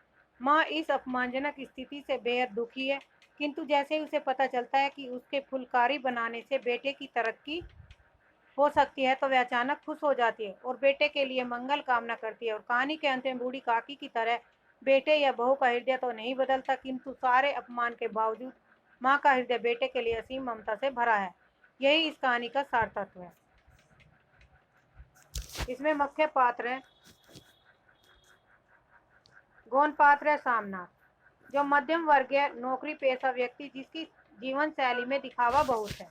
माँ इस अपमानजनक स्थिति से बेहद दुखी है, किंतु जैसे ही उसे पता चलता है कि उसके फुलकारी बनाने से बेटे की तरक्की हो सकती है तो वह अचानक खुश हो जाती है और बेटे के लिए मंगल कामना करती है। और कहानी के अंत में बूढ़ी काकी की तरह बेटे या बहू का हृदय तो नहीं बदलता, किंतु सारे अपमान के बावजूद माँ का हृदय बेटे के लिए असीम ममता से भरा है। यही इस कहानी का सार तत्व है। इसमें मुख्य पात्र है गौन पात्र है सामनाथ, जो मध्यम वर्गीय नौकरी पेशा व्यक्ति जिसकी जीवन शैली में दिखावा बहुत है।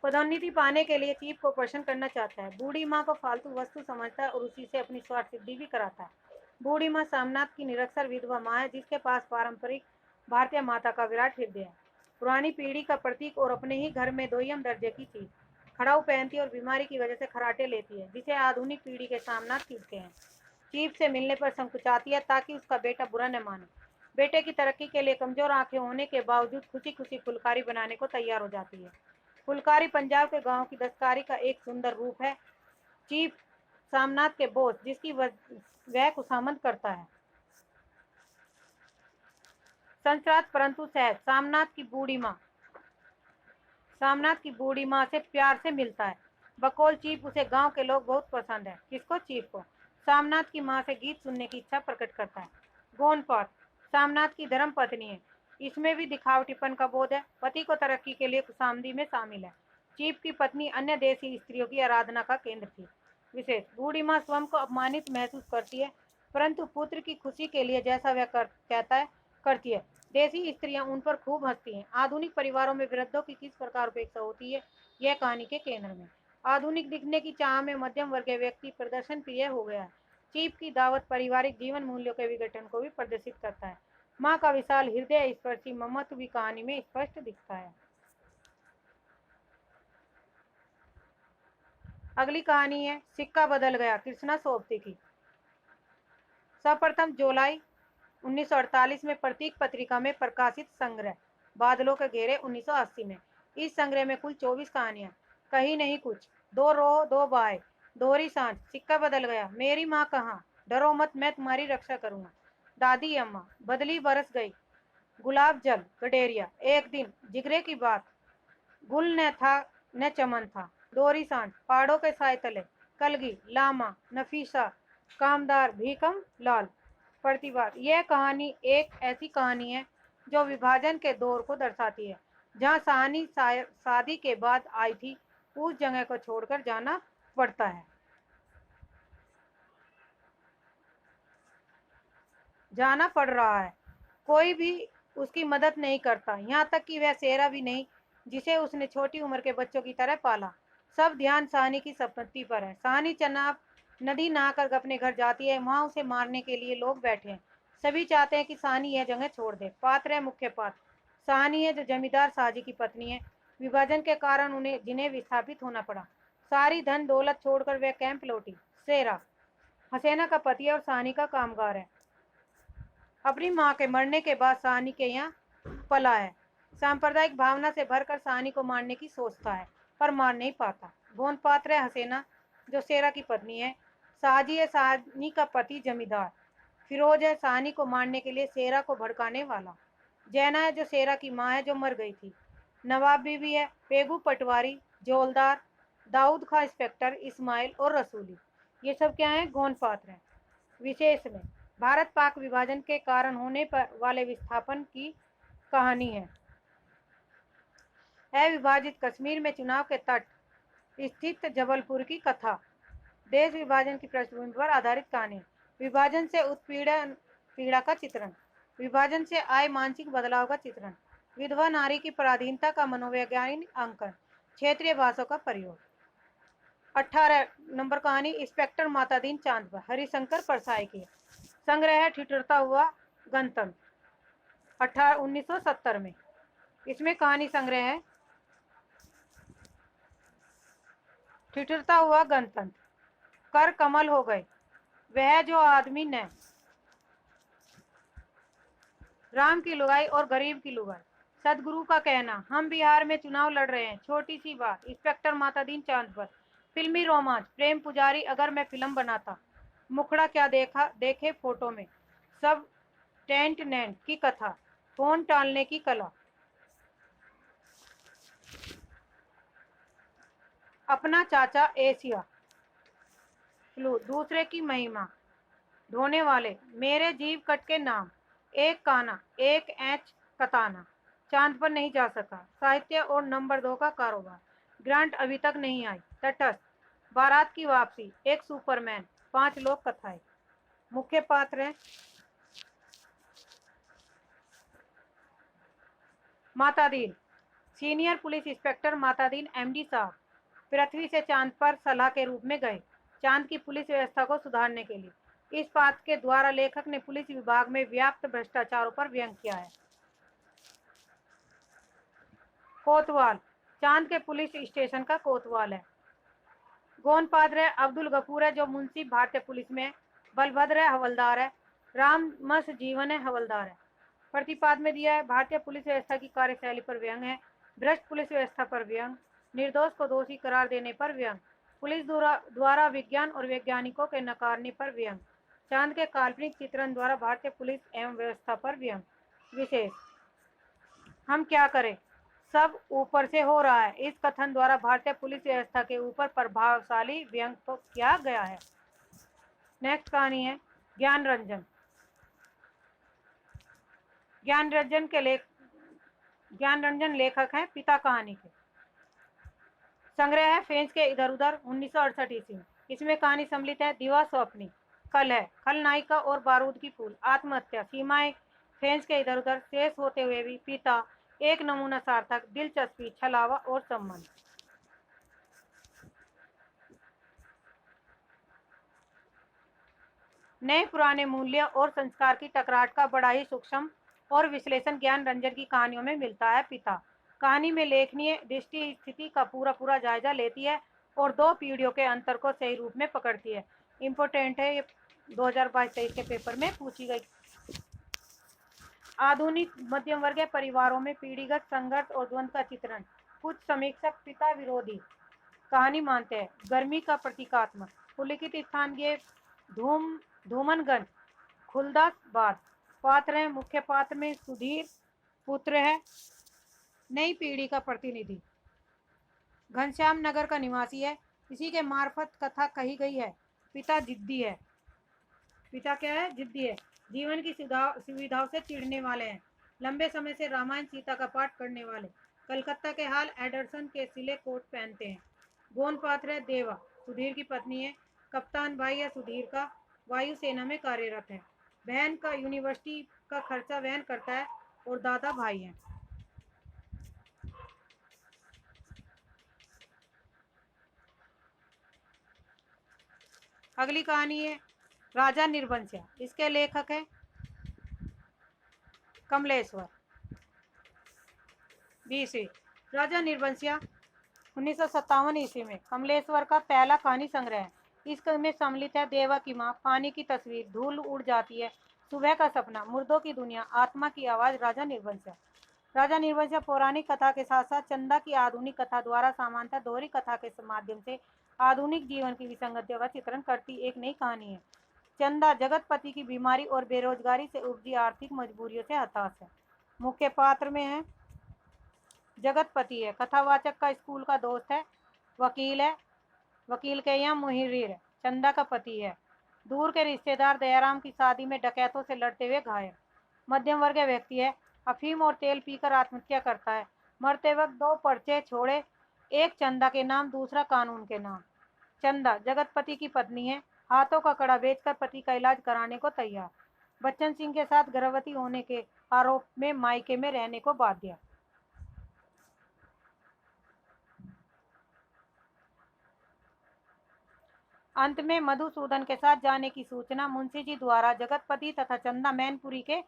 पदोन्नति पाने के लिए चीफ को प्रश्न करना चाहता है। बूढ़ी माँ को फालतू वस्तु समझता है और उसी से अपनी स्वार्थ सिद्धि भी कराता है। बूढ़ी माँ सामनाथ की निरक्षर विधवा माँ है जिसके पास पारंपरिक भारतीय माता का विराट हृदय है, पुरानी पीढ़ी का प्रतीक और अपने ही घर में दोयम दर्जे की चीज। खड़ाऊ पहनती और बीमारी की वजह से खराटे लेती है, जिसे आधुनिक पीढ़ी के सामनाथ खींचते हैं। चीफ से मिलने पर संकुचाती है ताकि उसका बेटा बुरा न माने। बेटे की तरक्की के लिए कमजोर आंखें होने के बावजूद खुशी खुशी फुलकारी बनाने को तैयार हो जाती है। फुलकारी पंजाब के गांव की दस्तकारी का एक सुंदर रूप है। चीफ सामनाथ के बोस जिसकी वह खुशामद करता है। संस्कृत परंतु सहज सामनाथ की बूढ़ी माँ से प्यार से मिलता है। बकौल चीफ उसे गांव के लोग बहुत पसंद है। किसको? चीफ को। सामनाथ की माँ से गीत सुनने की इच्छा प्रकट करता है। गोनपात सामनाथ की धर्म पत्नी है। इसमें भी दिखावटीपन का बोध है। पति को तरक्की के लिए खुशामदी में शामिल है। चीफ की पत्नी अन्य देशी स्त्रियों की आराधना का केंद्र थी। विशेष बूढ़ी माँ स्वयं को अपमानित महसूस करती है, परंतु पुत्र की खुशी के लिए जैसा वह कहता है करती है। देसी स्त्रियां उन पर खूब हंसती हैं। आधुनिक परिवारों में वृद्धों की किस प्रकार उपेक्षा होती है, यह कहानी के केंद्र में। आधुनिक दिखने की चाह में मध्यम वर्गीय व्यक्ति प्रदर्शन प्रिय हो गया है। चीफ की दावत पारिवारिक जीवन मूल्यों के विघटन को भी प्रदर्शित करता है। माँ का विशाल हृदय स्पर्शी ममत्व भी कहानी में स्पष्ट दिखता है। अगली कहानी है सिक्का बदल गया, कृष्णा सोबती की। सर्वप्रथम जुलाई 1948 में प्रतीक पत्रिका में प्रकाशित संग्रह बादलों के घेरे 1980 में। इस संग्रह में कुल 24 कहानियां। कहीं नहीं कुछ, दो रो दो बाय, दोहरी सांझ, सिक्का बदल गया, मेरी माँ कहाँ, डरो मत मैं तुम्हारी रक्षा करूंगा, दादी अम्मा, बदली बरस गई, गुलाब जल गडेरिया, एक दिन, जिगरे की बात, गुल न था न चमन था, दोहरी सांझ, पहाड़ों के साय तले, कलगी, लामा, नफीसा, कामदार, भीकम लाल। प्रतिवाद यह कहानी एक ऐसी कहानी है जो विभाजन के दौर को दर्शाती है, जहां सहानी शादी के बाद आई थी उस जगह को छोड़कर जाना पड़ता है, जाना पड़ रहा है। कोई भी उसकी मदद नहीं करता, यहाँ तक कि वह सेरा भी नहीं जिसे उसने छोटी उम्र के बच्चों की तरह पाला। सब ध्यान साहनी की संपत्ति पर है। साहनी चनाब नदी नहाकर अपने घर जाती है, वहां उसे मारने के लिए लोग बैठे हैं। सभी चाहते हैं कि साहनी यह जगह छोड़ दे। पात्र है मुख्य पात्र। साहनी है जो जमींदार शाहजी की पत्नी है। विभाजन के कारण उन्हें जिन्हें विस्थापित होना पड़ा। सारी धन दौलत छोड़कर वह कैंप लौटी। सेरा हसेना का पति है और साहनी का कामगार है। अपनी माँ के मरने के बाद साहनी के यहाँ पला है। सांप्रदायिक भावना से भरकर साहनी को मारने की सोचता है, पर मार नहीं पाता। गोन पात्र है हसेना जो सेरा की पत्नी है। साहजी है साहनी का पति जमींदार। फिरोज है साहनी को मारने के लिए सेरा को भड़काने वाला। जैना है जो सेरा की माँ है जो मर गई थी। नवाब बीबी है, पेगू पटवारी, जोलदार, दाऊद खां इंस्पेक्टर, इस्माइल और रसूली। ये सब क्या है? गौण पात्र हैं। विशेष में भारत पाक विभाजन के कारण होने पर वाले विस्थापन की कहानी है। अविभाजित कश्मीर में चुनाव के तट स्थित जबलपुर की कथा। देश विभाजन की पृष्ठभूमि पर आधारित कहानी। विभाजन से उत्पीड़न पीड़ा का चित्रण। विभाजन से आए मानसिक बदलाव का चित्रण। विधवा नारी की पराधीनता का मनोवैज्ञानिक अंकन। क्षेत्रीय भाषाओं का प्रयोग। 18 नंबर कहानी इंस्पेक्टर मातादीन चांद पर, हरिशंकर परसाई की। संग्रह है ठिठुरता हुआ गणतंत्र, 1970 में। इसमें कहानी संग्रह है ठिठुरता हुआ गणतंत्र। कर कमल हो गए वह जो आदमी ने, राम की लुगाई और गरीब की लुगाई। सदगुरु का कहना, हम बिहार में चुनाव लड़ रहे हैं। छोटी सी बात, इंस्पेक्टर मातादीन चांद पर। फिल्मी रोमांच, प्रेम पुजारी अगर मैं फिल्म बनाता। मुखड़ा क्या देखा देखे फोटो में। सब टेंट नैंट की कथा, फोन टालने की कला। अपना चाचा एशिया फ्लू, दूसरे की महिमा ढोने वाले, मेरे जीव कट के नाम, एक काना, एक एच कताना, चांद पर नहीं जा सका, साहित्य और नंबर 2 का कारोबार, ग्रांट अभी तक नहीं आई, तटस्थ, बारात की वापसी, एक सुपरमैन, 5 लोग कथाएं। मुख्य पात्र है Matadin, senior police inspector Matadin MD साहब पृथ्वी से चांद पर सलाह के रूप में गए, चांद की पुलिस व्यवस्था को सुधारने के लिए। इस बात के द्वारा लेखक ने पुलिस विभाग में व्याप्त भ्रष्टाचारों पर व्यंग किया है। कोतवाल, चांद के पुलिस स्टेशन का कोतवाल है। गौन पात्र है अब्दुल गफूर है जो मुंशी भारतीय पुलिस में है। बलभद्र है हवलदार है। राममस जीवन है हवलदार है। प्रतिपाद में दिया है भारतीय पुलिस व्यवस्था की कार्यशैली पर व्यंग है। भ्रष्ट पुलिस व्यवस्था पर व्यंग, निर्दोष को दोषी करार देने पर व्यंग, पुलिस द्वारा विज्ञान और वैज्ञानिकों के नकारने पर व्यंग, चांद के काल्पनिक चित्रण द्वारा भारतीय पुलिस एवं व्यवस्था पर व्यंग। विशेष, हम क्या करें, सब ऊपर से हो रहा है। इस कथन द्वारा भारतीय पुलिस व्यवस्था के ऊपर प्रभावशाली व्यंग तो किया गया है। नेक्स्ट कहानी है ज्ञान रंजन। ज्ञान रंजन लेखक हैं, पिता कहानी के। संग्रह है फेंस के इधर उधर, 1968 ईस्वी। इसमें कहानी सम्मिलित है दिवा स्वप्नी, कल है, खलनायिका और बारूद की फूल, आत्महत्या, सीमाएं, फेंस के इधर उधर, शेष होते हुए भी, पिता, एक नमूना सार्थक, दिलचस्पी, छलावा और संबंध। नए पुराने मूल्य और संस्कार की टकराट का बड़ा ही सूक्ष्म और विश्लेषण ज्ञान रंजन की कहानियों में मिलता है। पिता कहानी में लेखनीय दृष्टि स्थिति का पूरा जायजा लेती है और 2 पीढ़ियों के अंतर को सही रूप में पकड़ती है। इम्पोर्टेंट है, ये 2022-23 के पेपर में पूछी गई। आधुनिक मध्यम वर्गीय परिवारों में पीढ़ीगत संघर्ष और द्वंद्व का चित्रण। कुछ समीक्षक पिता विरोधी कहानी मानते हैं। गर्मी का प्रतीकात्मक। उल्लिखित स्थान ये धूमनगंज, खुलदाबाद। पात्र है, मुख्य पात्र में सुधीर पुत्र है, नई पीढ़ी का प्रतिनिधि, घनश्याम नगर का निवासी है, इसी के मार्फत कथा कही गई है। पिता जिद्दी है, पिता क्या है? जिद्दी है, जीवन की सुविधाओं से चिढ़ने वाले हैं, लंबे समय से रामायण सीता का पाठ करने वाले, कलकत्ता के हाल एडरसन के सिले कोट पहनते हैं, गोनपात्र है देवा, सुधीर की पत्नी है। कप्तान भाई है सुधीर का, वायुसेना में कार्यरत है। बहन का यूनिवर्सिटी का खर्चा वहन करता है और दादा भाई हैं। अगली कहानी है राजा निर्वंशिया। इसके लेखक है कमलेश्वर। 20वीं राजा निर्वंशिया 1957 ईस्वी में कमलेश्वर का पहला कहानी संग्रह है। इसमें सम्मिलित है देवा की माँ, पानी की तस्वीर, धूल उड़ जाती है, सुबह का सपना, मुर्दों की दुनिया, आत्मा की आवाज। राजा निर्वंशिया। राजा निर्वंशिया पौराणिक कथा के साथ साथ चंदा की आधुनिक कथा द्वारा सामान्यतः दोहरी कथा के माध्यम से आधुनिक जीवन की विसंगतियों का चित्रण करती एक नई कहानी है। चंदा जगतपति की बीमारी और बेरोजगारी से उपजी आर्थिक मजबूरियों से हताश है। मुख्य पात्र में है जगतपति है, कथावाचक का स्कूल का दोस्त है, वकील है, वकील के यहाँ मुहिरीर है, चंदा का पति है। दूर के रिश्तेदार दयाराम की शादी में डकैतों से लड़ते हुए घायल। मध्यम वर्गीय व्यक्ति है, अफीम और तेल पीकर आत्महत्या करता है। मरते वक्त दो पर्चे छोड़े, एक चंदा के नाम, दूसरा कानून के नाम। चंदा जगतपति की पत्नी है, हाथों का कड़ा बेचकर पति का इलाज कराने को तैयार। बच्चन सिंह के साथ गर्भवती होने के आरोप में मायके में रहने को बाध्य। अंत में मधुसूदन के साथ जाने की सूचना मुंशी जी द्वारा। जगतपति तथा चंदा मैनपुरी के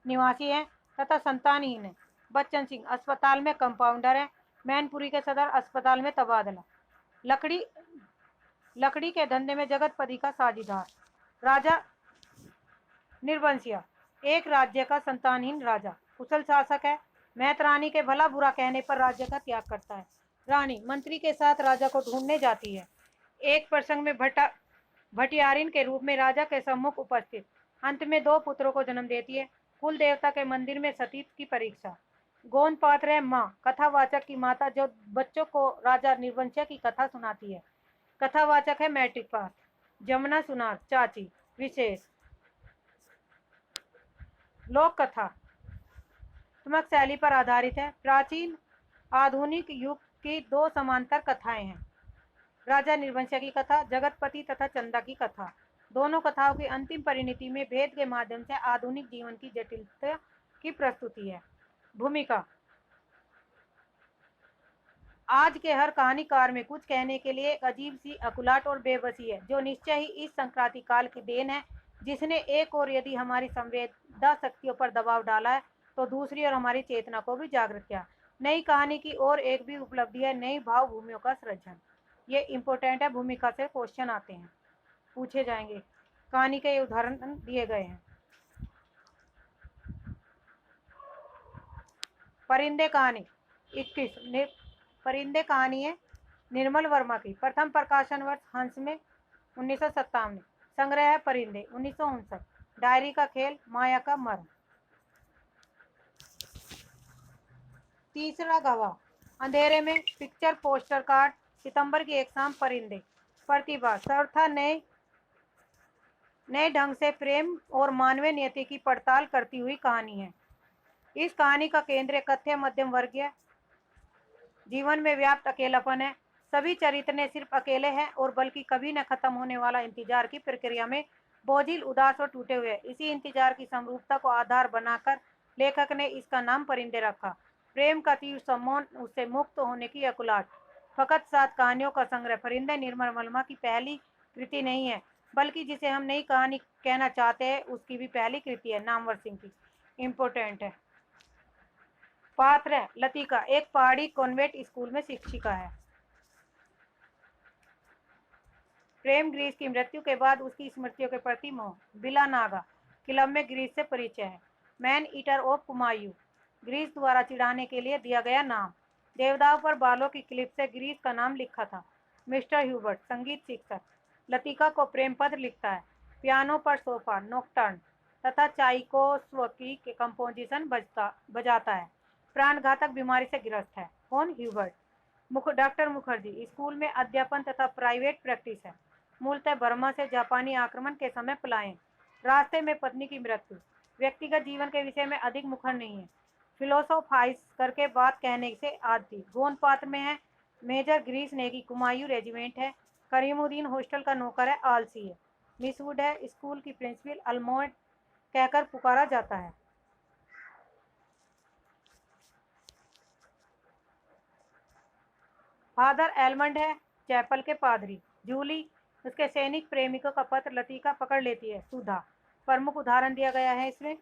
निवासी हैं तथा संतानहीन है। बच्चन सिंह अस्पताल में कंपाउंडर है, मैनपुरी के सदर अस्पताल में तबादला। लकड़ी के धंधे में जगतपति का साझीदार। राजा निर्वंशिया एक राज्य का संतानहीन राजा, कुशल शासक है। मैतरानी के भला बुरा कहने पर राज्य का त्याग करता है। रानी मंत्री के साथ राजा को ढूंढने जाती है। एक प्रसंग में भटियारिन के रूप में राजा के सम्मुख उपस्थित। अंत में दो पुत्रों को जन्म देती है। कुल देवता के मंदिर में सती की परीक्षा। गोंद पात्र है माँ, कथावाचक की माता, जो बच्चों को राजा निर्वंशिया की कथा सुनाती है। कथावाचक है मैट्रिक पास। जमुना सुनार चाची। विशेष लोक कथा तुमक शैली पर आधारित है। प्राचीन आधुनिक युग की दो समांतर कथाएं हैं, राजा निर्वंशिया की कथा, जगतपति तथा चंदा की कथा। दोनों कथाओं की अंतिम परिणति में भेद के माध्यम से आधुनिक जीवन की जटिलता की प्रस्तुति है। भूमिका आज के हर कहानीकार में कुछ कहने के लिए एक अजीब सी अकुलाहट और बेबसी है, जो निश्चय ही इस संक्रांति काल की देन है, जिसने एक और यदि हमारी संवेदना शक्तियों पर दबाव डाला है, तो दूसरी ओर हमारी चेतना को भी जागृत किया। नई कहानी की और एक भी उपलब्धि है नई भाव भूमियों का सृजन। ये इम्पोर्टेंट है, भूमिका से क्वेश्चन आते हैं, पूछे जाएंगे। कहानी के उदाहरण दिए गए हैं। परिंदे कहानी 21 परिंदे कहानी है निर्मल वर्मा की। प्रथम प्रकाशन वर्ष हंस में 1957। संग्रह है परिंदे 1959। डायरी का खेल, माया का मर्म। तीसरा गवाह, अंधेरे में पिक्चर पोस्टर कार्ड, सितंबर की एक शाम, परिंदे। प्रतिभा सर्वथा नए ढंग से प्रेम और मानवीय नियति की पड़ताल करती हुई कहानी है। इस कहानी का केंद्र कथ्य मध्यम वर्गीय जीवन में व्याप्त अकेलापन है। सभी चरित्र ने सिर्फ अकेले हैं और बल्कि कभी न खत्म होने वाला इंतजार की प्रक्रिया में बोझिल, उदास और टूटे हुए। इसी इंतजार की समरूपता को आधार बनाकर लेखक ने इसका नाम परिंदे रखा। प्रेम का तीव्र सम्मोहन, उससे मुक्त होने की अकुलाहट। फकत 7 कहानियों का संग्रह परिंदे निर्मल वर्मा की पहली कृति नहीं है, बल्कि जिसे हम नई कहानी कहना चाहते हैं उसकी भी पहली कृति है, नामवर सिंह की। इम्पोर्टेंट है। पात्र है लतिका, एक पहाड़ी कॉन्वेंट स्कूल में शिक्षिका है। प्रेम, ग्रीस की मृत्यु के बाद उसकी स्मृतियों के प्रति मोह। बिला नागा, क्लब में ग्रीस से परिचय है। मैन ईटर ऑफ कुमायूं, ग्रीस द्वारा चिढ़ाने के लिए दिया गया नाम। देवदाव पर बालों की क्लिप से ग्रीस का नाम लिखा था। मिस्टर ह्यूबर्ट, संगीत शिक्षक, लतिका को प्रेम पत्र लिखता है। पियानो पर सोफा, नॉकटर्न तथा चाइकोस्की के कंपोजिशन बजाता है। प्राणघातक बीमारी से ग्रस्त है। कौन? ह्यूबर्ट। डॉक्टर मुखर्जी, स्कूल में अध्यापन तथा प्राइवेट प्रैक्टिस है। मूलतः बर्मा से जापानी आक्रमण के समय पलायन। रास्ते में पत्नी की मृत्यु। व्यक्तिगत जीवन के विषय में अधिक मुखर नहीं है। फिलोसोफाइज करके बात कहने से आदि। गोंद पात्र में है मेजर ग्रीस नेगी कुमायूं रेजिमेंट है। करीमुद्दीन हॉस्टल का नौकर है, आलसी है। मिस वुड है, स्कूल की प्रिंसिपल अलमोड कहकर पुकारा जाता है। फादर एलमंड है, चैपल के पादरी। जूली, उसके सैनिक प्रेमिकों का पत्र लतीका पकड़ लेती है। सुधा, प्रमुख उदाहरण दिया गया है इसमें।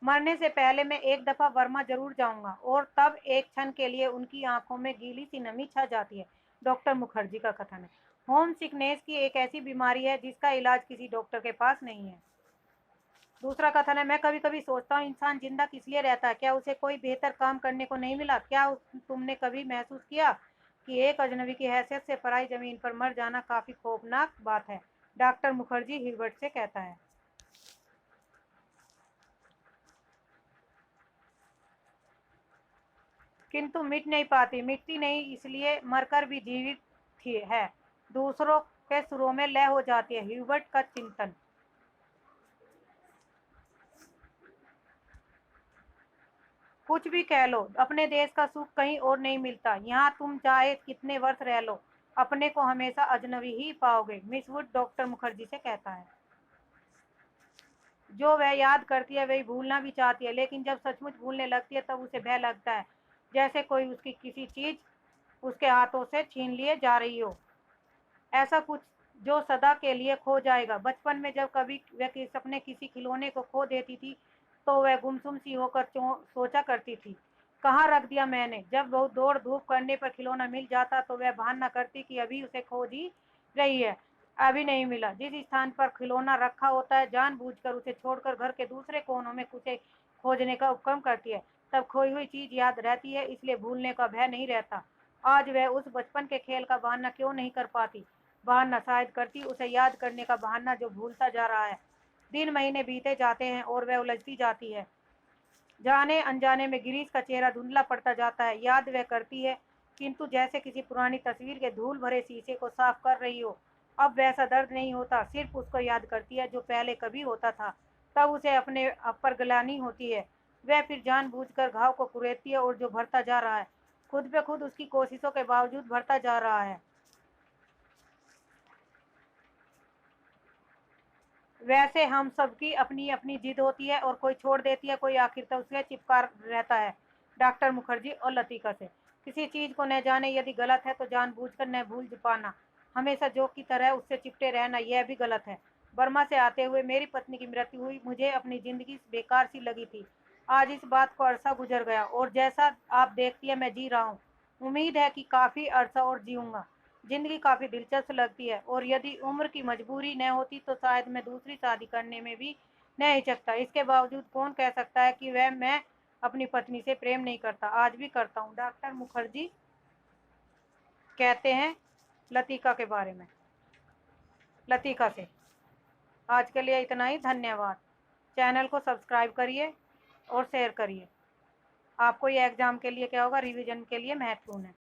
मरने से पहले मैं एक दफा वर्मा जरूर जाऊंगा, और तब एक क्षण के लिए उनकी आंखों में गीली सी नमी छा जाती है। डॉक्टर मुखर्जी का कथन है। होम सिकनेस की एक ऐसी बीमारी है जिसका इलाज किसी डॉक्टर के पास नहीं है। दूसरा कथन है, मैं कभी कभी सोचता हूँ इंसान जिंदा किस लिए रहता है? क्या उसे कोई बेहतर काम करने को नहीं मिला? क्या तुमने कभी महसूस किया कि एक अजनबी की हैसियत से पराई जमीन पर मर जाना काफी खौफनाक बात है? डॉक्टर मुखर्जी हिल्बर्ट से कहता है। किंतु मिट नहीं पाती, मिटती नहीं, इसलिए मरकर भी जीवित थी है, दूसरों के सुरों में लय हो जाती है। ह्यूबर्ट का चिंतन। कुछ भी कह लो, अपने देश का सुख कहीं और नहीं मिलता। यहाँ तुम चाहे कितने वर्ष रह लो, अपने को हमेशा अजनबी ही पाओगे। मिस वुड डॉक्टर मुखर्जी से कहता है। जो वह याद करती है वही भूलना भी चाहती है, लेकिन जब सचमुच भूलने लगती है तब उसे भय लगता है, जैसे कोई उसकी किसी चीज उसके हाथों से छीन लिए जा रही हो। ऐसा कुछ जो सदा के लिए खो जाएगा। बचपन में जब कभी वह अपने किसी खिलौने को खो देती थी तो वह गुमसुम सी होकर सोचा करती थी, कहाँ रख दिया मैंने। जब बहुत दौड़ धूप करने पर खिलौना मिल जाता तो वह बहाना करती कि अभी उसे खोज ही रही है, अभी नहीं मिला। जिस स्थान पर खिलौना रखा होता है जानबूझकर उसे छोड़कर घर के दूसरे कोनों में उसे खोजने का उपक्रम करती है। तब खोई हुई चीज याद रहती है, इसलिए भूलने का भय नहीं रहता। आज वह उस बचपन के खेल का बहाना क्यों नहीं कर पाती? बहाना शायद करती, उसे याद करने का बहाना जो भूलता जा रहा है। दिन महीने बीते जाते हैं और वह उलझती जाती है। जाने अनजाने में गिरीश का चेहरा धुंधला पड़ता जाता है। याद वह करती है, किंतु जैसे किसी पुरानी तस्वीर के धूल भरे शीशे को साफ कर रही हो। अब वैसा दर्द नहीं होता, सिर्फ उसको याद करती है जो पहले कभी होता था। तब उसे अपने आप पर ग्लानि होती है। वह फिर जानबूझकर घाव को कुरेदती है, और जो भरता जा रहा है, खुद पे खुद उसकी कोशिशों के बावजूद भरता जा रहा है। वैसे हम सबकी अपनी अपनी जिद होती है, और कोई छोड़ देती है, कोई आखिर तक उसके चिपका रहता है। डॉक्टर मुखर्जी और लतिका से। किसी चीज को न जाने यदि गलत है तो जानबूझकर न भूल पाना, हमेशा जोक की तरह उससे चिपटे रहना, यह भी गलत है। बर्मा से आते हुए मेरी पत्नी की मृत्यु हुई, मुझे अपनी जिंदगी बेकार सी लगी थी। आज इस बात को अरसा गुजर गया, और जैसा आप देखती है मैं जी रहा हूँ। उम्मीद है कि काफी अरसा और जीऊंगा। जिंदगी काफी दिलचस्प लगती है, और यदि उम्र की मजबूरी न होती तो शायद मैं दूसरी शादी करने में भी न हिचकता। इसके बावजूद कौन कह सकता है कि वह मैं अपनी पत्नी से प्रेम नहीं करता? आज भी करता हूँ। डॉक्टर मुखर्जी कहते हैं लतिका के बारे में। लतिका से। आज के लिए इतना ही, धन्यवाद। चैनल को सब्सक्राइब करिए और शेयर करिए। आपको ये एग्जाम के लिए क्या होगा, रिवीजन के लिए महत्वपूर्ण है।